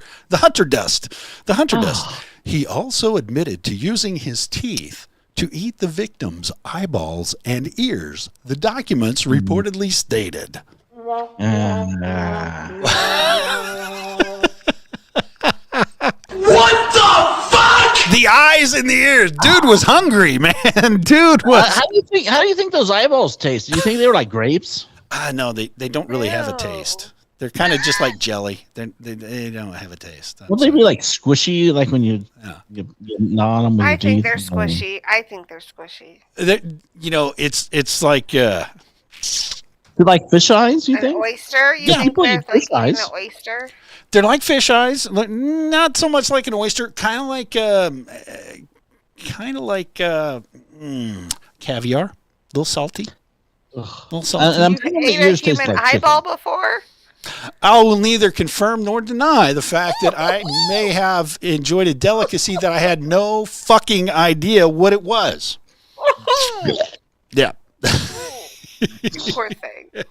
dust. The hunter dust. He also admitted to using his teeth to eat the victim's eyeballs and ears, the documents reportedly stated. The eyes and the ears. Dude was hungry, man. Dude was. How do you think those eyeballs taste? Do you think they were like grapes? No, they don't really have a taste. They're kind of just like jelly. They don't have a taste. Would they be like squishy, like when you gnaw on them with I your think teeth? they're squishy. I think they're squishy. It's like They're like fish eyes, you An think? oyster? You Yeah, think people they're eat like fish eyes. eating an oyster? they're like fish eyes, not so much like an oyster, kind of like caviar, a little salty. A little salty. And I'm You thinking the ate a ears taste human like eyeball chicken. before? I will neither confirm nor deny the fact that I may have enjoyed a delicacy that I had no fucking idea what it was. Yeah. Poor thing.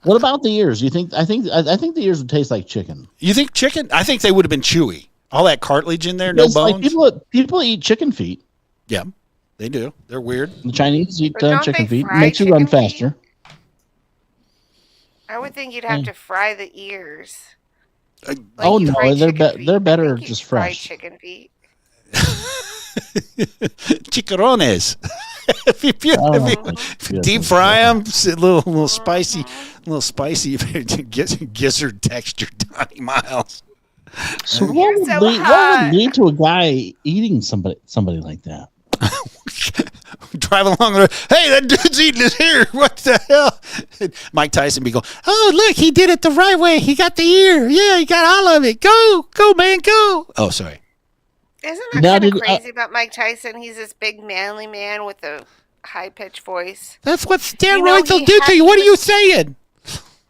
What about the ears? You think? I think the ears would taste like chicken. You think chicken? I think they would have been chewy. All that cartilage in there, no Because, like, bones. people eat chicken feet. Yeah, they do. They're weird. The Chinese eat But don't chicken they feet. fry Makes you run chicken feet? faster. I would think you'd have to fry the ears. Like Oh, you no, fry they're chicken feet. they're I better think you'd just fry fresh. chicken feet. Chicharrones. if you deep fry them, a little spicy, gizzard texture, Donnie Miles. So You're what so would hot. lead to a guy eating somebody like that? Drive along the road. Hey, that dude's eating his ear. What the hell? And Mike Tyson be going, oh, look, he did it the right way. He got the ear. Yeah, he got all of it. Go, man, go. Oh, sorry. Isn't that Now, kind of did- crazy about Mike Tyson? He's this big manly man with a high-pitched voice. That's what steroids You know, will he do had- to you. What are you saying?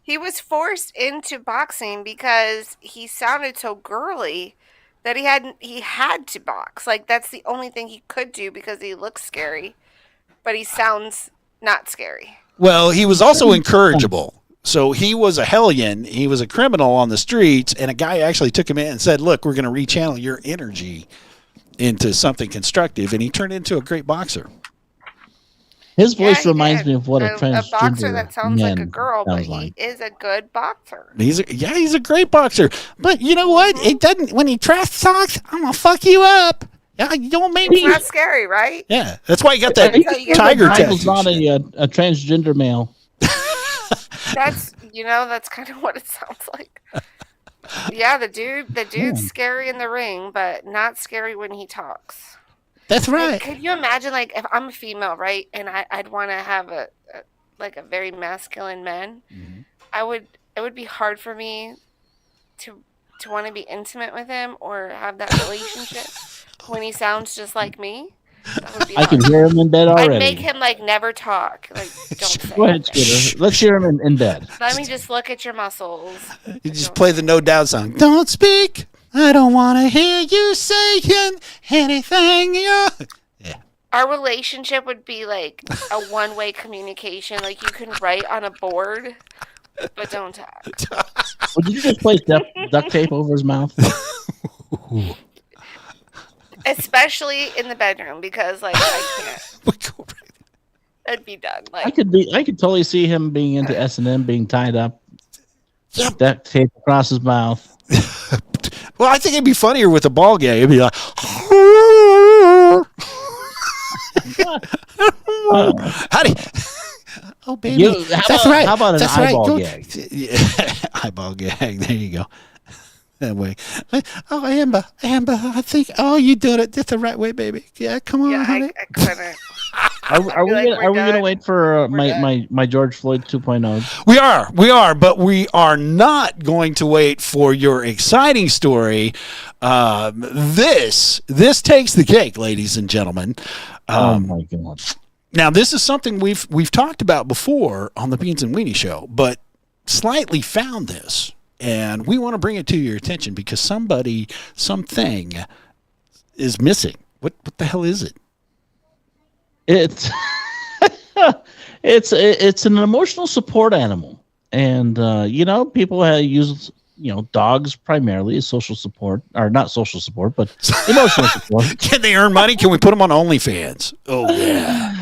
He was forced into boxing because he sounded so girly that he had to box. Like, that's the only thing he could do because he looks scary, but he sounds not scary. Well, he was also incorrigible. So he was a hellion. He was a criminal on the streets, and a guy actually took him in and said, look, we're going to rechannel your energy into something constructive, and he turned into a great boxer. His Yeah, voice he reminds did. me of what a a boxer transgender that sounds like a man girl, but sounds he like. is a good boxer. He's a great boxer. But you know what? It doesn't. When he trash talks, I'm gonna fuck you up. Yeah, you don't make It's me. not scary, right? Yeah, that's why you got that you get tiger the tattoo. Michael's not a transgender male. That's kind of what it sounds like. Yeah, the dude's scary in the ring, but not scary when he talks. That's Like, right. could you imagine, like, if I'm a female, right, and I'd want to have a very masculine man, it would be hard for me to want to be intimate with him or have that relationship when he sounds just like me. That would be I can hard. hear him in bed already. I'd make him like never talk. Like, don't say Go ahead, anything. Scooter. Let's hear him in bed. Let me just look at your muscles. You just play the No Doubt song. Don't speak. I don't want to hear you saying anything. Our relationship would be like a one-way communication. Like, you can write on a board, but don't talk. Would you just place duct tape over his mouth? Especially in the bedroom, because like I can't. I'd be done. I Like, could totally see him being into S&M, being tied up, duct tape across his mouth. Well, I think it'd be funnier with a ball gag. It'd be like, how do you, oh, baby. That's right. How about an That's eyeball right. gag? Yeah. Eyeball gag. There you go. That way. Oh, Amber, I think, you doing it just the right way, baby. Yeah, come on, yeah, honey. I couldn't. Are we like, gonna, we're are we gonna done. wait for We're done. my George Floyd 2.0? We are, but we are not going to wait for your exciting story. This takes the cake, ladies and gentlemen. Oh my God! Now, this is something we've talked about before on the Beans and Weenie Show, but Slightly found this, and we want to bring it to your attention because something is missing. What the hell is it? It's it's an emotional support animal, And people use dogs primarily as social support, or not social support, but emotional support. Can they earn money? Can we put them on OnlyFans? Oh yeah.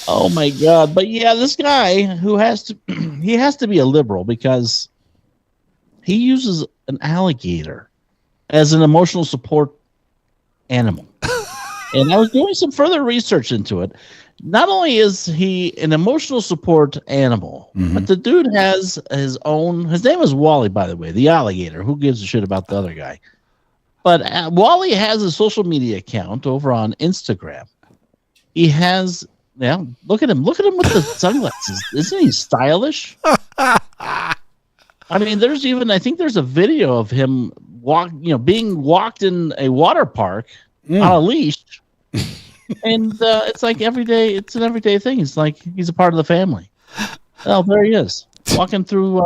Oh my God! But yeah, this guy who has to be a liberal because he uses an alligator as an emotional support animal. And I was doing some further research into it. Not only is he an emotional support animal, but the dude has his own. His name is Wally, by the way, the alligator. Who gives a shit about the other guy? But Wally has a social media account over on Instagram. He has. Yeah, look at him. Look at him with the sunglasses. Isn't he stylish? I mean, I think there's a video of him being walked in a water park on a leash. And it's like it's an everyday thing. It's like he's a part of the family. Oh, there he is, walking through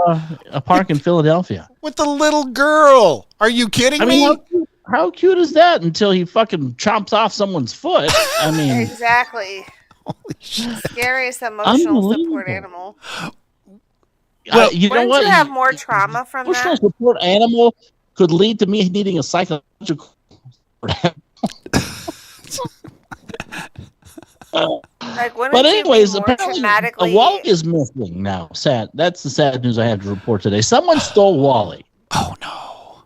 a park in Philadelphia. With the little girl. Are you kidding me? How cute is that until he fucking chomps off someone's foot? I mean, Exactly. Holy shit. Scariest emotional support Unbelievable. animal. Well, you know Wouldn't what? you have more trauma from Emotional that? support animal could lead to me needing a psychological. Like, wouldn't But you anyways, be more apparently traumatically... a Wally is missing now. Sad. That's the sad news I have to report today. Someone stole Wally. Oh no.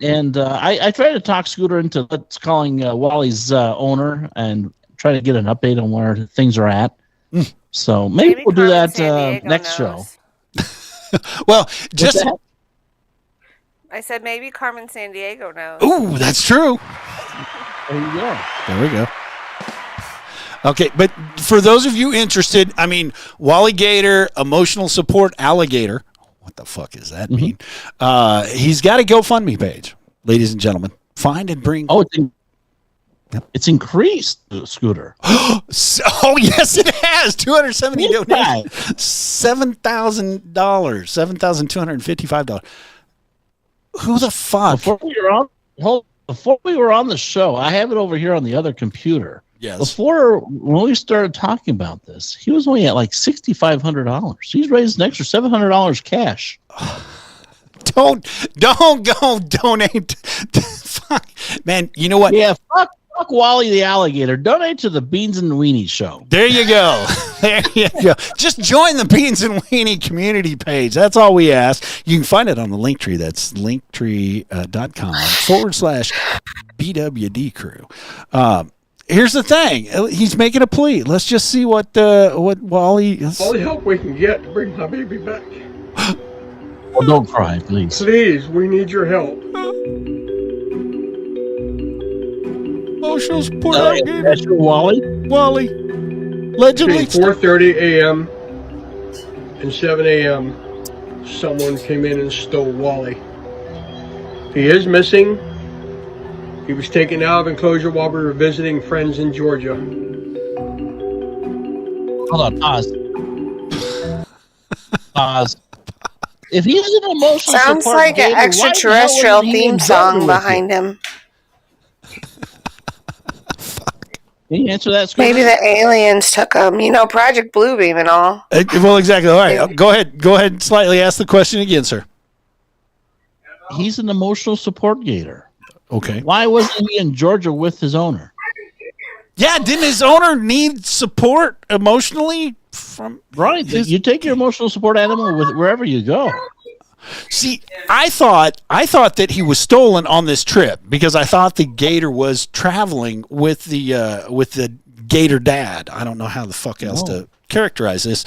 And I tried to talk Scooter into calling Wally's owner and try to get an update on where things are at. So maybe we'll do Carmen that Sandiego next show. knows. Well, just What's that? I said maybe Carmen Sandiego knows. ooh, that's true. There you go. There we go. Okay, but for those of you interested, I mean, Wally Gator, emotional support alligator. What the fuck does that mean? He's got a GoFundMe page, ladies and gentlemen. Find and bring. Oh, it's increased, Scooter. Oh yes, it has 270 Look at donations, $7,000, $7,255. Who the fuck? Before we were on the show, I have it over here on the other computer. Yes. Before, when we started talking about this, he was only at like $6,500. He's raised an extra $700 cash. Don't go donate. Fuck, man. You know what? Yeah, fuck Wally the alligator. Donate to the Beans and Weenie show. There you go. There you go. Just join the Beans and Weenie community page. That's all we ask. You can find it on the Linktree. That's linktree.com/BWD crew. Here's the thing. He's making a plea. Let's just see what Wally is. All the help we can get to bring my baby back. Oh, don't cry, please. Please, we need your help. Emotional support. That's your Wally? Wally. Allegedly. Between 4:30 a.m. and 7 a.m., someone came in and stole Wally. He is missing. He was taken out of enclosure while we were visiting friends in Georgia. Hold on, pause. Pause. If he's an emotional Sounds support like an gator, why the hell extraterrestrial wasn't he in theme Georgia song with behind him. Can you answer that, Scooter? Maybe the aliens took him. You know, Project Bluebeam and all. Well, exactly. All right. Go ahead. Go ahead and slightly ask the question again, sir. He's an emotional support gator. Okay. Why wasn't he in Georgia with his owner? Yeah, didn't his owner need support emotionally from Right. You take your emotional support animal with wherever you go. See, I thought that he was stolen on this trip because I thought the gator was traveling with the gator dad. I don't know how the fuck else to characterize this.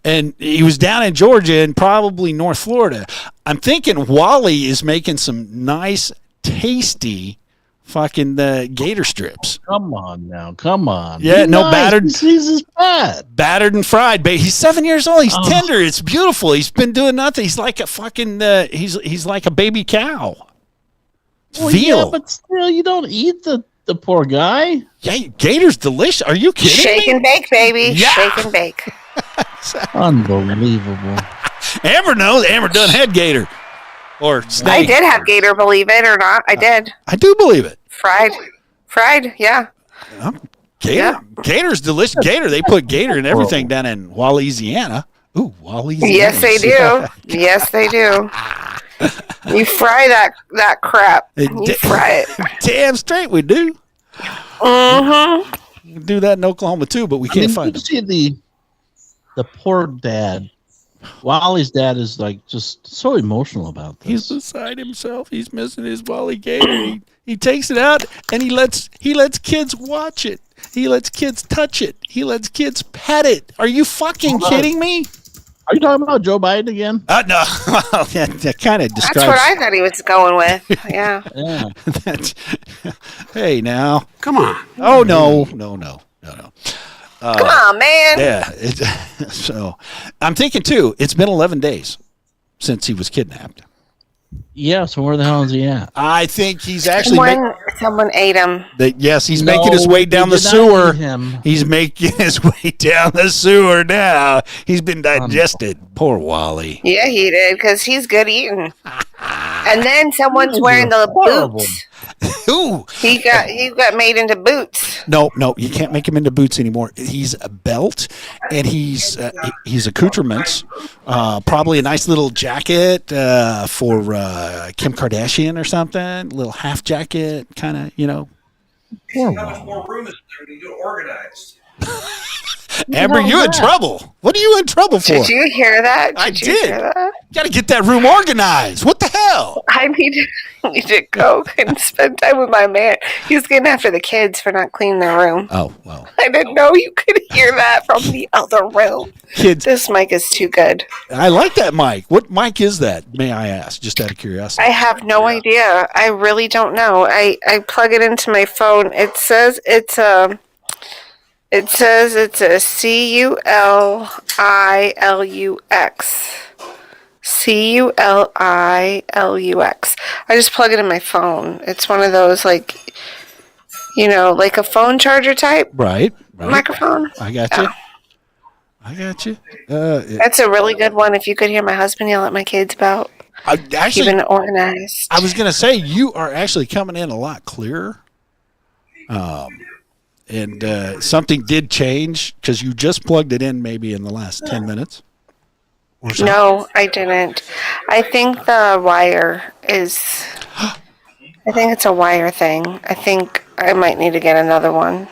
And he was down in Georgia and probably North Florida. I'm thinking Wally is making some nice, tasty fucking gator strips. Come on now. Come on. Yeah, Be no, nice. battered. This is bad. Battered and fried, baby. He's 7 years old. He's tender. It's beautiful. He's been doing nothing. He's like a fucking. He's like a baby cow. It's Well, veal. yeah, but still, you don't eat the poor guy. Yeah, gator's delicious. Are you kidding Shake me? and bake, baby. Yeah. Shake and bake. Unbelievable. Amber knows. Amber done had gator or snake. I did have gator, believe it or not. I did. I do believe it. Fried, yeah. Gator. Yeah. Gator's delicious. Gator. They put gator in everything down in Louisiana. Ooh, Wally's. Yes, they do. Yes, they do. You fry that crap. You fry it. Damn straight we do. Mm-hmm. We do that in Oklahoma too, but we can't find you him. see the poor dad. Wally's dad is like just so emotional about this. He's beside himself. He's missing his Wally Gator. He takes it out and he lets kids watch it. He lets kids touch it. He lets kids pet it. Are you fucking kidding me? Are you talking about Joe Biden again? No. that kind of describes. That's what I thought he was going with. Yeah. Yeah. Hey, now. Come on. Oh, no. Come on, man. Yeah. So I'm thinking, too, it's been 11 days since he was kidnapped. Yeah, so where the hell is he at? I think he's actually Someone ate him. yes, he's making his way down the did not sewer. eat him. He's making his way down the sewer now. He's been digested. Poor Wally. Yeah, he did, because he's good eating. And then someone's wearing the horrible. boots. Ooh. He got made into boots. No, you can't make him into boots anymore. He's a belt, and he's accoutrements. Probably a nice little jacket for Kim Kardashian or something. A little half jacket, kind of, Poor How much Wally. more room is there to get organized? Amber, you in trouble. What are you in trouble for? Did you hear that? I you did. Hear that? Got to get that room organized. What the hell? I need to go and spend time with my man. He's getting after the kids for not cleaning their room. Oh, well. I didn't know you could hear that from the other room. Kids, This mic is too good. I like that mic. What mic is that, may I ask, just out of curiosity? I have no idea. I really don't know. I plug it into my phone. It says it's a CULILUX. CULILUX. I just plug it in my phone. It's one of those like a phone charger type Right. microphone. I got you. I got you. That's a really good one. If you could hear my husband yell at my kids about keeping it organized. I was going to say, you are actually coming in a lot clearer. And something did change because you just plugged it in maybe in the last 10 minutes. Or something. No, I didn't. I think the wire is. I think it's a wire thing. I think I might need to get another one.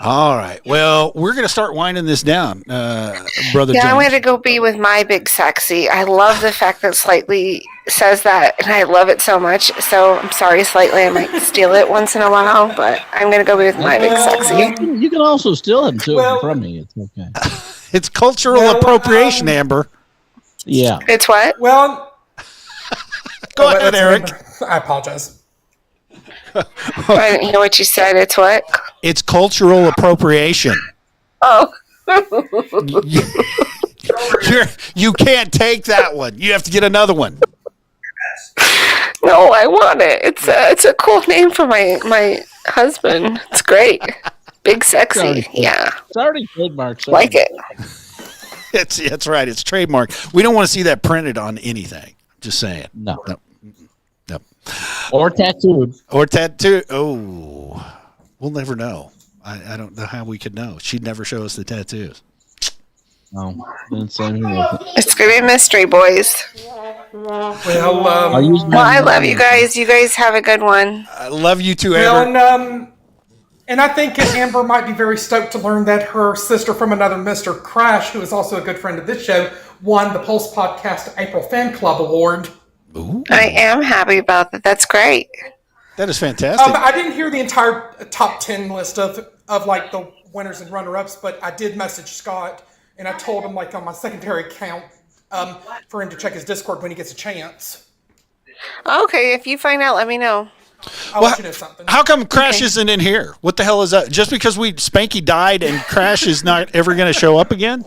All right. Well, we're going to start winding this down, Brother Yeah, I'm James. going to go be with my big sexy. I love the fact that Slightly says that, and I love it so much. So I'm sorry, Slightly, I might steal it once in a while, but I'm going to go be with my big sexy. You can also steal him too from me. It's okay. It's cultural appropriation, Amber. Yeah. It's what? Well, Go ahead, Eric. I apologize. I didn't hear what you said. It's what? It's cultural appropriation. Oh. You can't take that one. You have to get another one. No, I want it. It's a cool name for my husband. It's great. Big sexy. Yeah. It's already trademarked. So Like it. That's right. It's trademark. We don't want to see that printed on anything. Just saying. No. No. Or tattooed. Or tattoo. Oh, we'll never know. I don't know how we could know. She'd never show us the tattoos. No. It's gonna be It's gonna be a mystery, boys. Well, I love you guys. You guys have a good one. I love you too, well, Amber. and I think Amber might be very stoked to learn that her sister from another Mr. Crash, who is also a good friend of this show, won the Pulse Podcast April Fan Club Award. Ooh, I am happy about that. That's great. that is fantastic. I didn't hear the entire top 10 list of like the winners and runner-ups, but I did message Scott, and I told him like on my secondary account for him to check his Discord when he gets a chance. Okay, if you find out, let me know. I'll let you know something. How come Crash isn't in here? What the hell is that? Just because Spanky died and Crash is not ever going to show up again?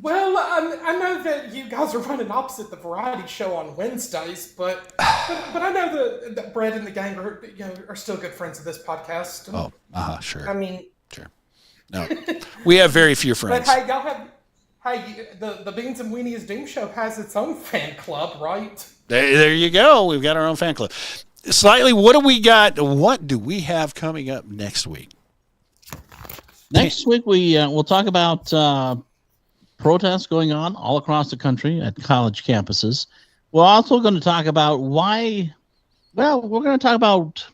Well, I know that you guys are running opposite the variety show on Wednesdays, but I know that Brett and the gang are still good friends of this podcast. Oh, sure. I mean, Sure. No, we have very few but friends. hey, y'all have the Beans and Weenies Doom Show has its own fan club, right? There you go. We've got our own fan club. Slightly, what do we got? What do we have coming up next week? Next week we'll talk about protests going on all across the country at college campuses. We're also going to talk about why. Well, we're going to talk about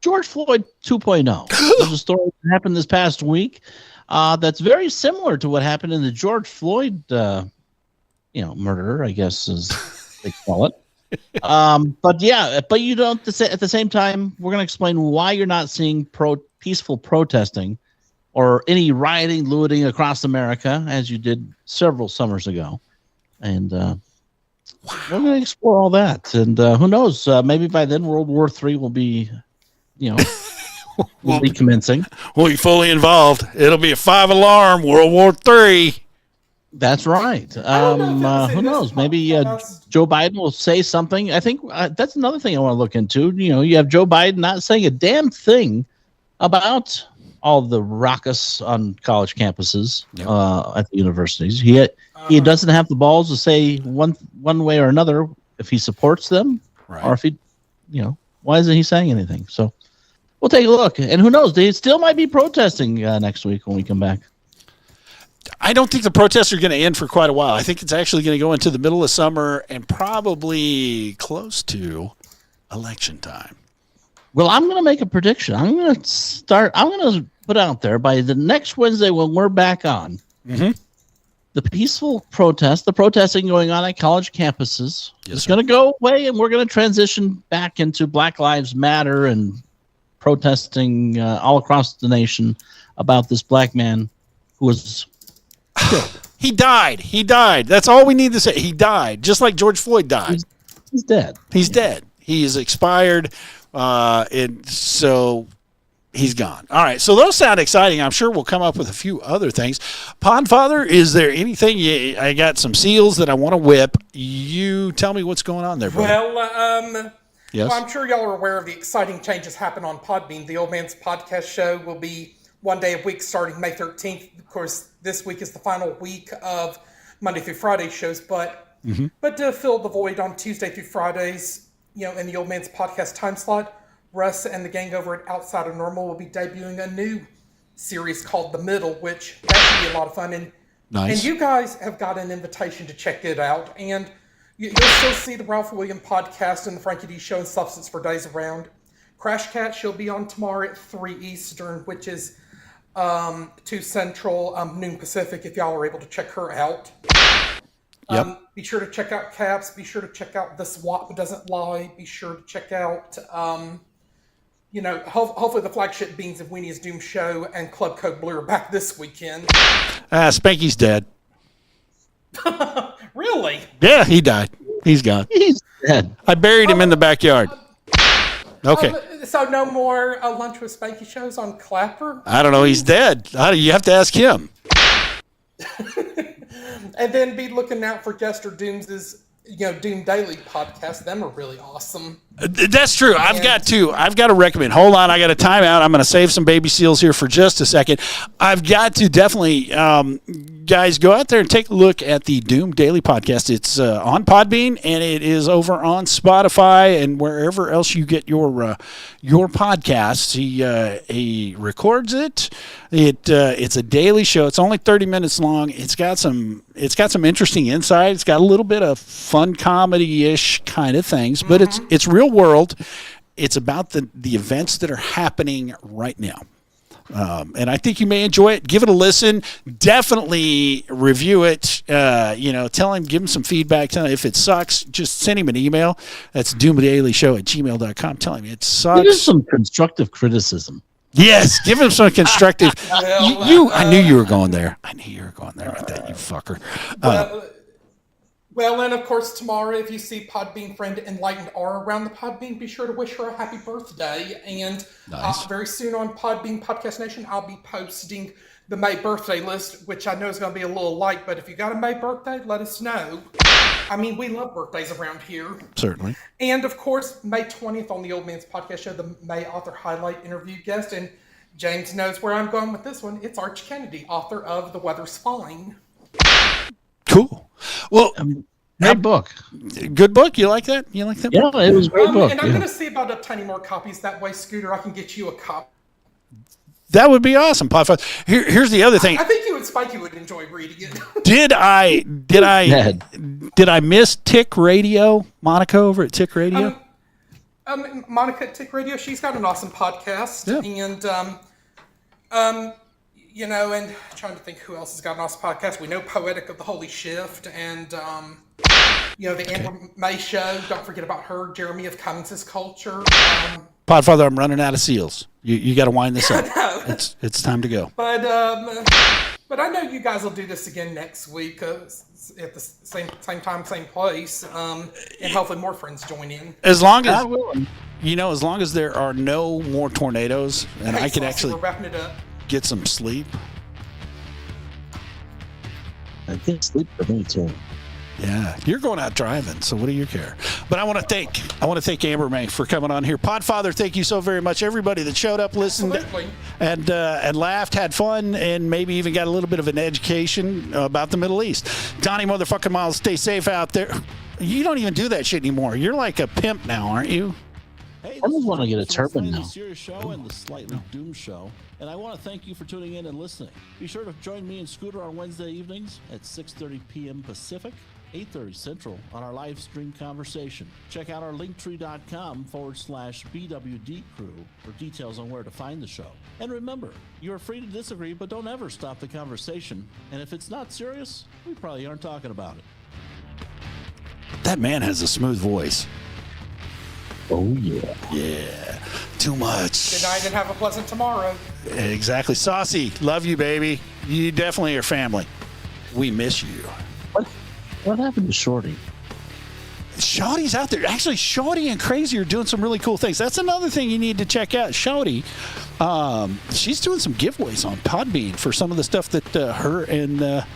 George Floyd 2.0. There's a story that happened this past week that's very similar to what happened in the George Floyd, murder, I guess as they call it. But you don't. At the same time, we're going to explain why you're not seeing peaceful protesting or any rioting, looting across America as you did several summers ago, and we're going to explore all that. And who knows? Maybe by then, World War III will be, will be commencing. We'll be fully involved. It'll be a 5-alarm World War III. That's right. Who knows? Maybe Joe Biden will say something. I think that's another thing I want to look into. You have Joe Biden not saying a damn thing about all the raucous on college campuses at the universities. He doesn't have the balls to say one way or another if he supports them, or if he, why isn't he saying anything? So we'll take a look. And who knows? They still might be protesting next week when we come back. I don't think the protests are going to end for quite a while. I think it's actually going to go into the middle of summer and probably close to election time. Well, I'm going to make a prediction. I'm going to put out there by the next Wednesday when we're back on, the peaceful protest, the protesting going on at college campuses is going to go away, and we're going to transition back into Black Lives Matter and protesting all across the nation about this black man who was killed. He died. That's all we need to say. He died, just like George Floyd died. He's dead. He's dead. He is expired, and so he's gone. All right, so those sound exciting. I'm sure we'll come up with a few other things. Podfather, is there anything? I got some seals that I want to whip. You tell me what's going on there, brother. Well, yes? I'm sure y'all are aware of the exciting changes happen on Podbean. The Old Man's Podcast show will be one day a week starting May 13th. Of course, this week is the final week of Monday through Friday shows, but to fill the void on Tuesday through Fridays, in the Old Man's Podcast time slot, Russ and the gang over at Outside of Normal will be debuting a new series called The Middle, which that should be a lot of fun. And you guys have got an invitation to check it out. And you'll still see the Ralph William Podcast and the Frankie D Show and Substance for days around. Crash Cat, she'll be on tomorrow at 3 Eastern, which is 2 Central, noon Pacific, if y'all are able to check her out. Be sure to check out Caps. Be sure to check out The Swap Doesn't Lie. Be sure to check out, hopefully the flagship Beans of Weenie's Doom show and Club Code Blue are back this weekend. Spanky's dead. Really? Yeah, he died. He's gone. He's dead. I buried him in the backyard. Okay. So no more Lunch with Spanky shows on Clapper? I don't know. He's dead. You have to ask him. And then be looking out for Jester Dooms' Doom Daily podcast. Them are really awesome. That's true. I've got to recommend. Hold on. I got a timeout. I'm going to save some baby seals here for just a second. I've got to definitely, guys, go out there and take a look at the Doom Daily podcast. It's on Podbean, and it is over on Spotify and wherever else you get your podcasts. He records it. It's a daily show. It's only 30 minutes long. It's got some interesting insight. It's got a little bit of fun comedy-ish kind of things, but it's real world. It's about the events that are happening right now. And I think you may enjoy it. Give it a listen. Definitely review it. Tell him, give him some feedback. Tell him if it sucks, just send him an email. That's doomdailyshow@gmail.com. Tell him it sucks. Give him some constructive criticism. Yes, give him some constructive. I knew you were going there. I knew you were going there with that, you fucker. Well, and of course, tomorrow, if you see Podbean friend Enlightened R around the Podbean, be sure to wish her a happy birthday. And very soon on Podbean Podcast Nation, I'll be posting the May birthday list, which I know is going to be a little light, but if you got a May birthday, let us know. I mean, we love birthdays around here. Certainly. And of course, May 20th on the Old Man's Podcast show, the May author highlight interview guest. And James knows where I'm going with this one. It's Arch Kennedy, author of The Weather's Fine. Cool. Well, great book. Good book. You like that? You like that book? Yeah, it was a great book. And I'm going to see about obtaining more copies. That way, Scooter, I can get you a copy. That would be awesome, Podfather. Here's the other thing. I think you and Spiky would enjoy reading it. Did I miss Tick Radio, Monica over at Tick Radio? Monica at Tick Radio, she's got an awesome podcast, and you know, and trying to think who else has got an awesome podcast. We know Poetic of the Holy Shift, and you know, the Amber May Show. Don't forget about her. Jeremy of Cummings' Culture. Podfather, I'm running out of seals. You got to wind this up. It's time to go. But I know you guys will do this again next week at the same time, same place, and hopefully more friends join in. As long as as long as there are no more tornadoes, and I can actually we're wrapping it up. Get some sleep. I get sleep for me too. Yeah, you're going out driving, so what do you care? But I want to thank Amber May for coming on here. Podfather, thank you so very much. Everybody that showed up, listened, and laughed, had fun, and maybe even got a little bit of an education about the Middle East. Donnie motherfucking Miles, stay safe out there. You don't even do that shit anymore. You're like a pimp now, aren't you? Hey, I just want to get a turban now. The Serious Show and the Slightly Doomed Show, and I want to thank you for tuning in and listening. Be sure to join me and Scooter on Wednesday evenings at 6:30 p.m. Pacific, 8:30 Central on our live stream conversation. Check out our linktree.com/BWD crew for details on where to find the show. And remember, you are free to disagree, but don't ever stop the conversation. And if it's not serious, we probably aren't talking about it. That man has a smooth voice. Oh, yeah. Yeah. Too much. Good night and have a pleasant tomorrow. Exactly. Saucy, love you, baby. You definitely are family. We miss you. What happened to Shorty? Shawty's out there. Actually, Shawty and Crazy are doing some really cool things. That's another thing you need to check out. Shawty, she's doing some giveaways on Podbean for some of the stuff that her and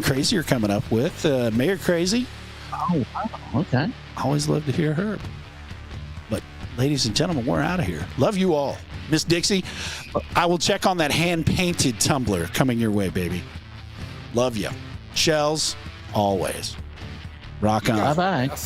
Crazy are coming up with. Mayor Crazy. Oh, wow. Okay. Always love to hear her. But, ladies and gentlemen, we're out of here. Love you all. Miss Dixie, I will check on that hand-painted tumbler coming your way, baby. Love you. Shells, always. Rock on. Bye-bye.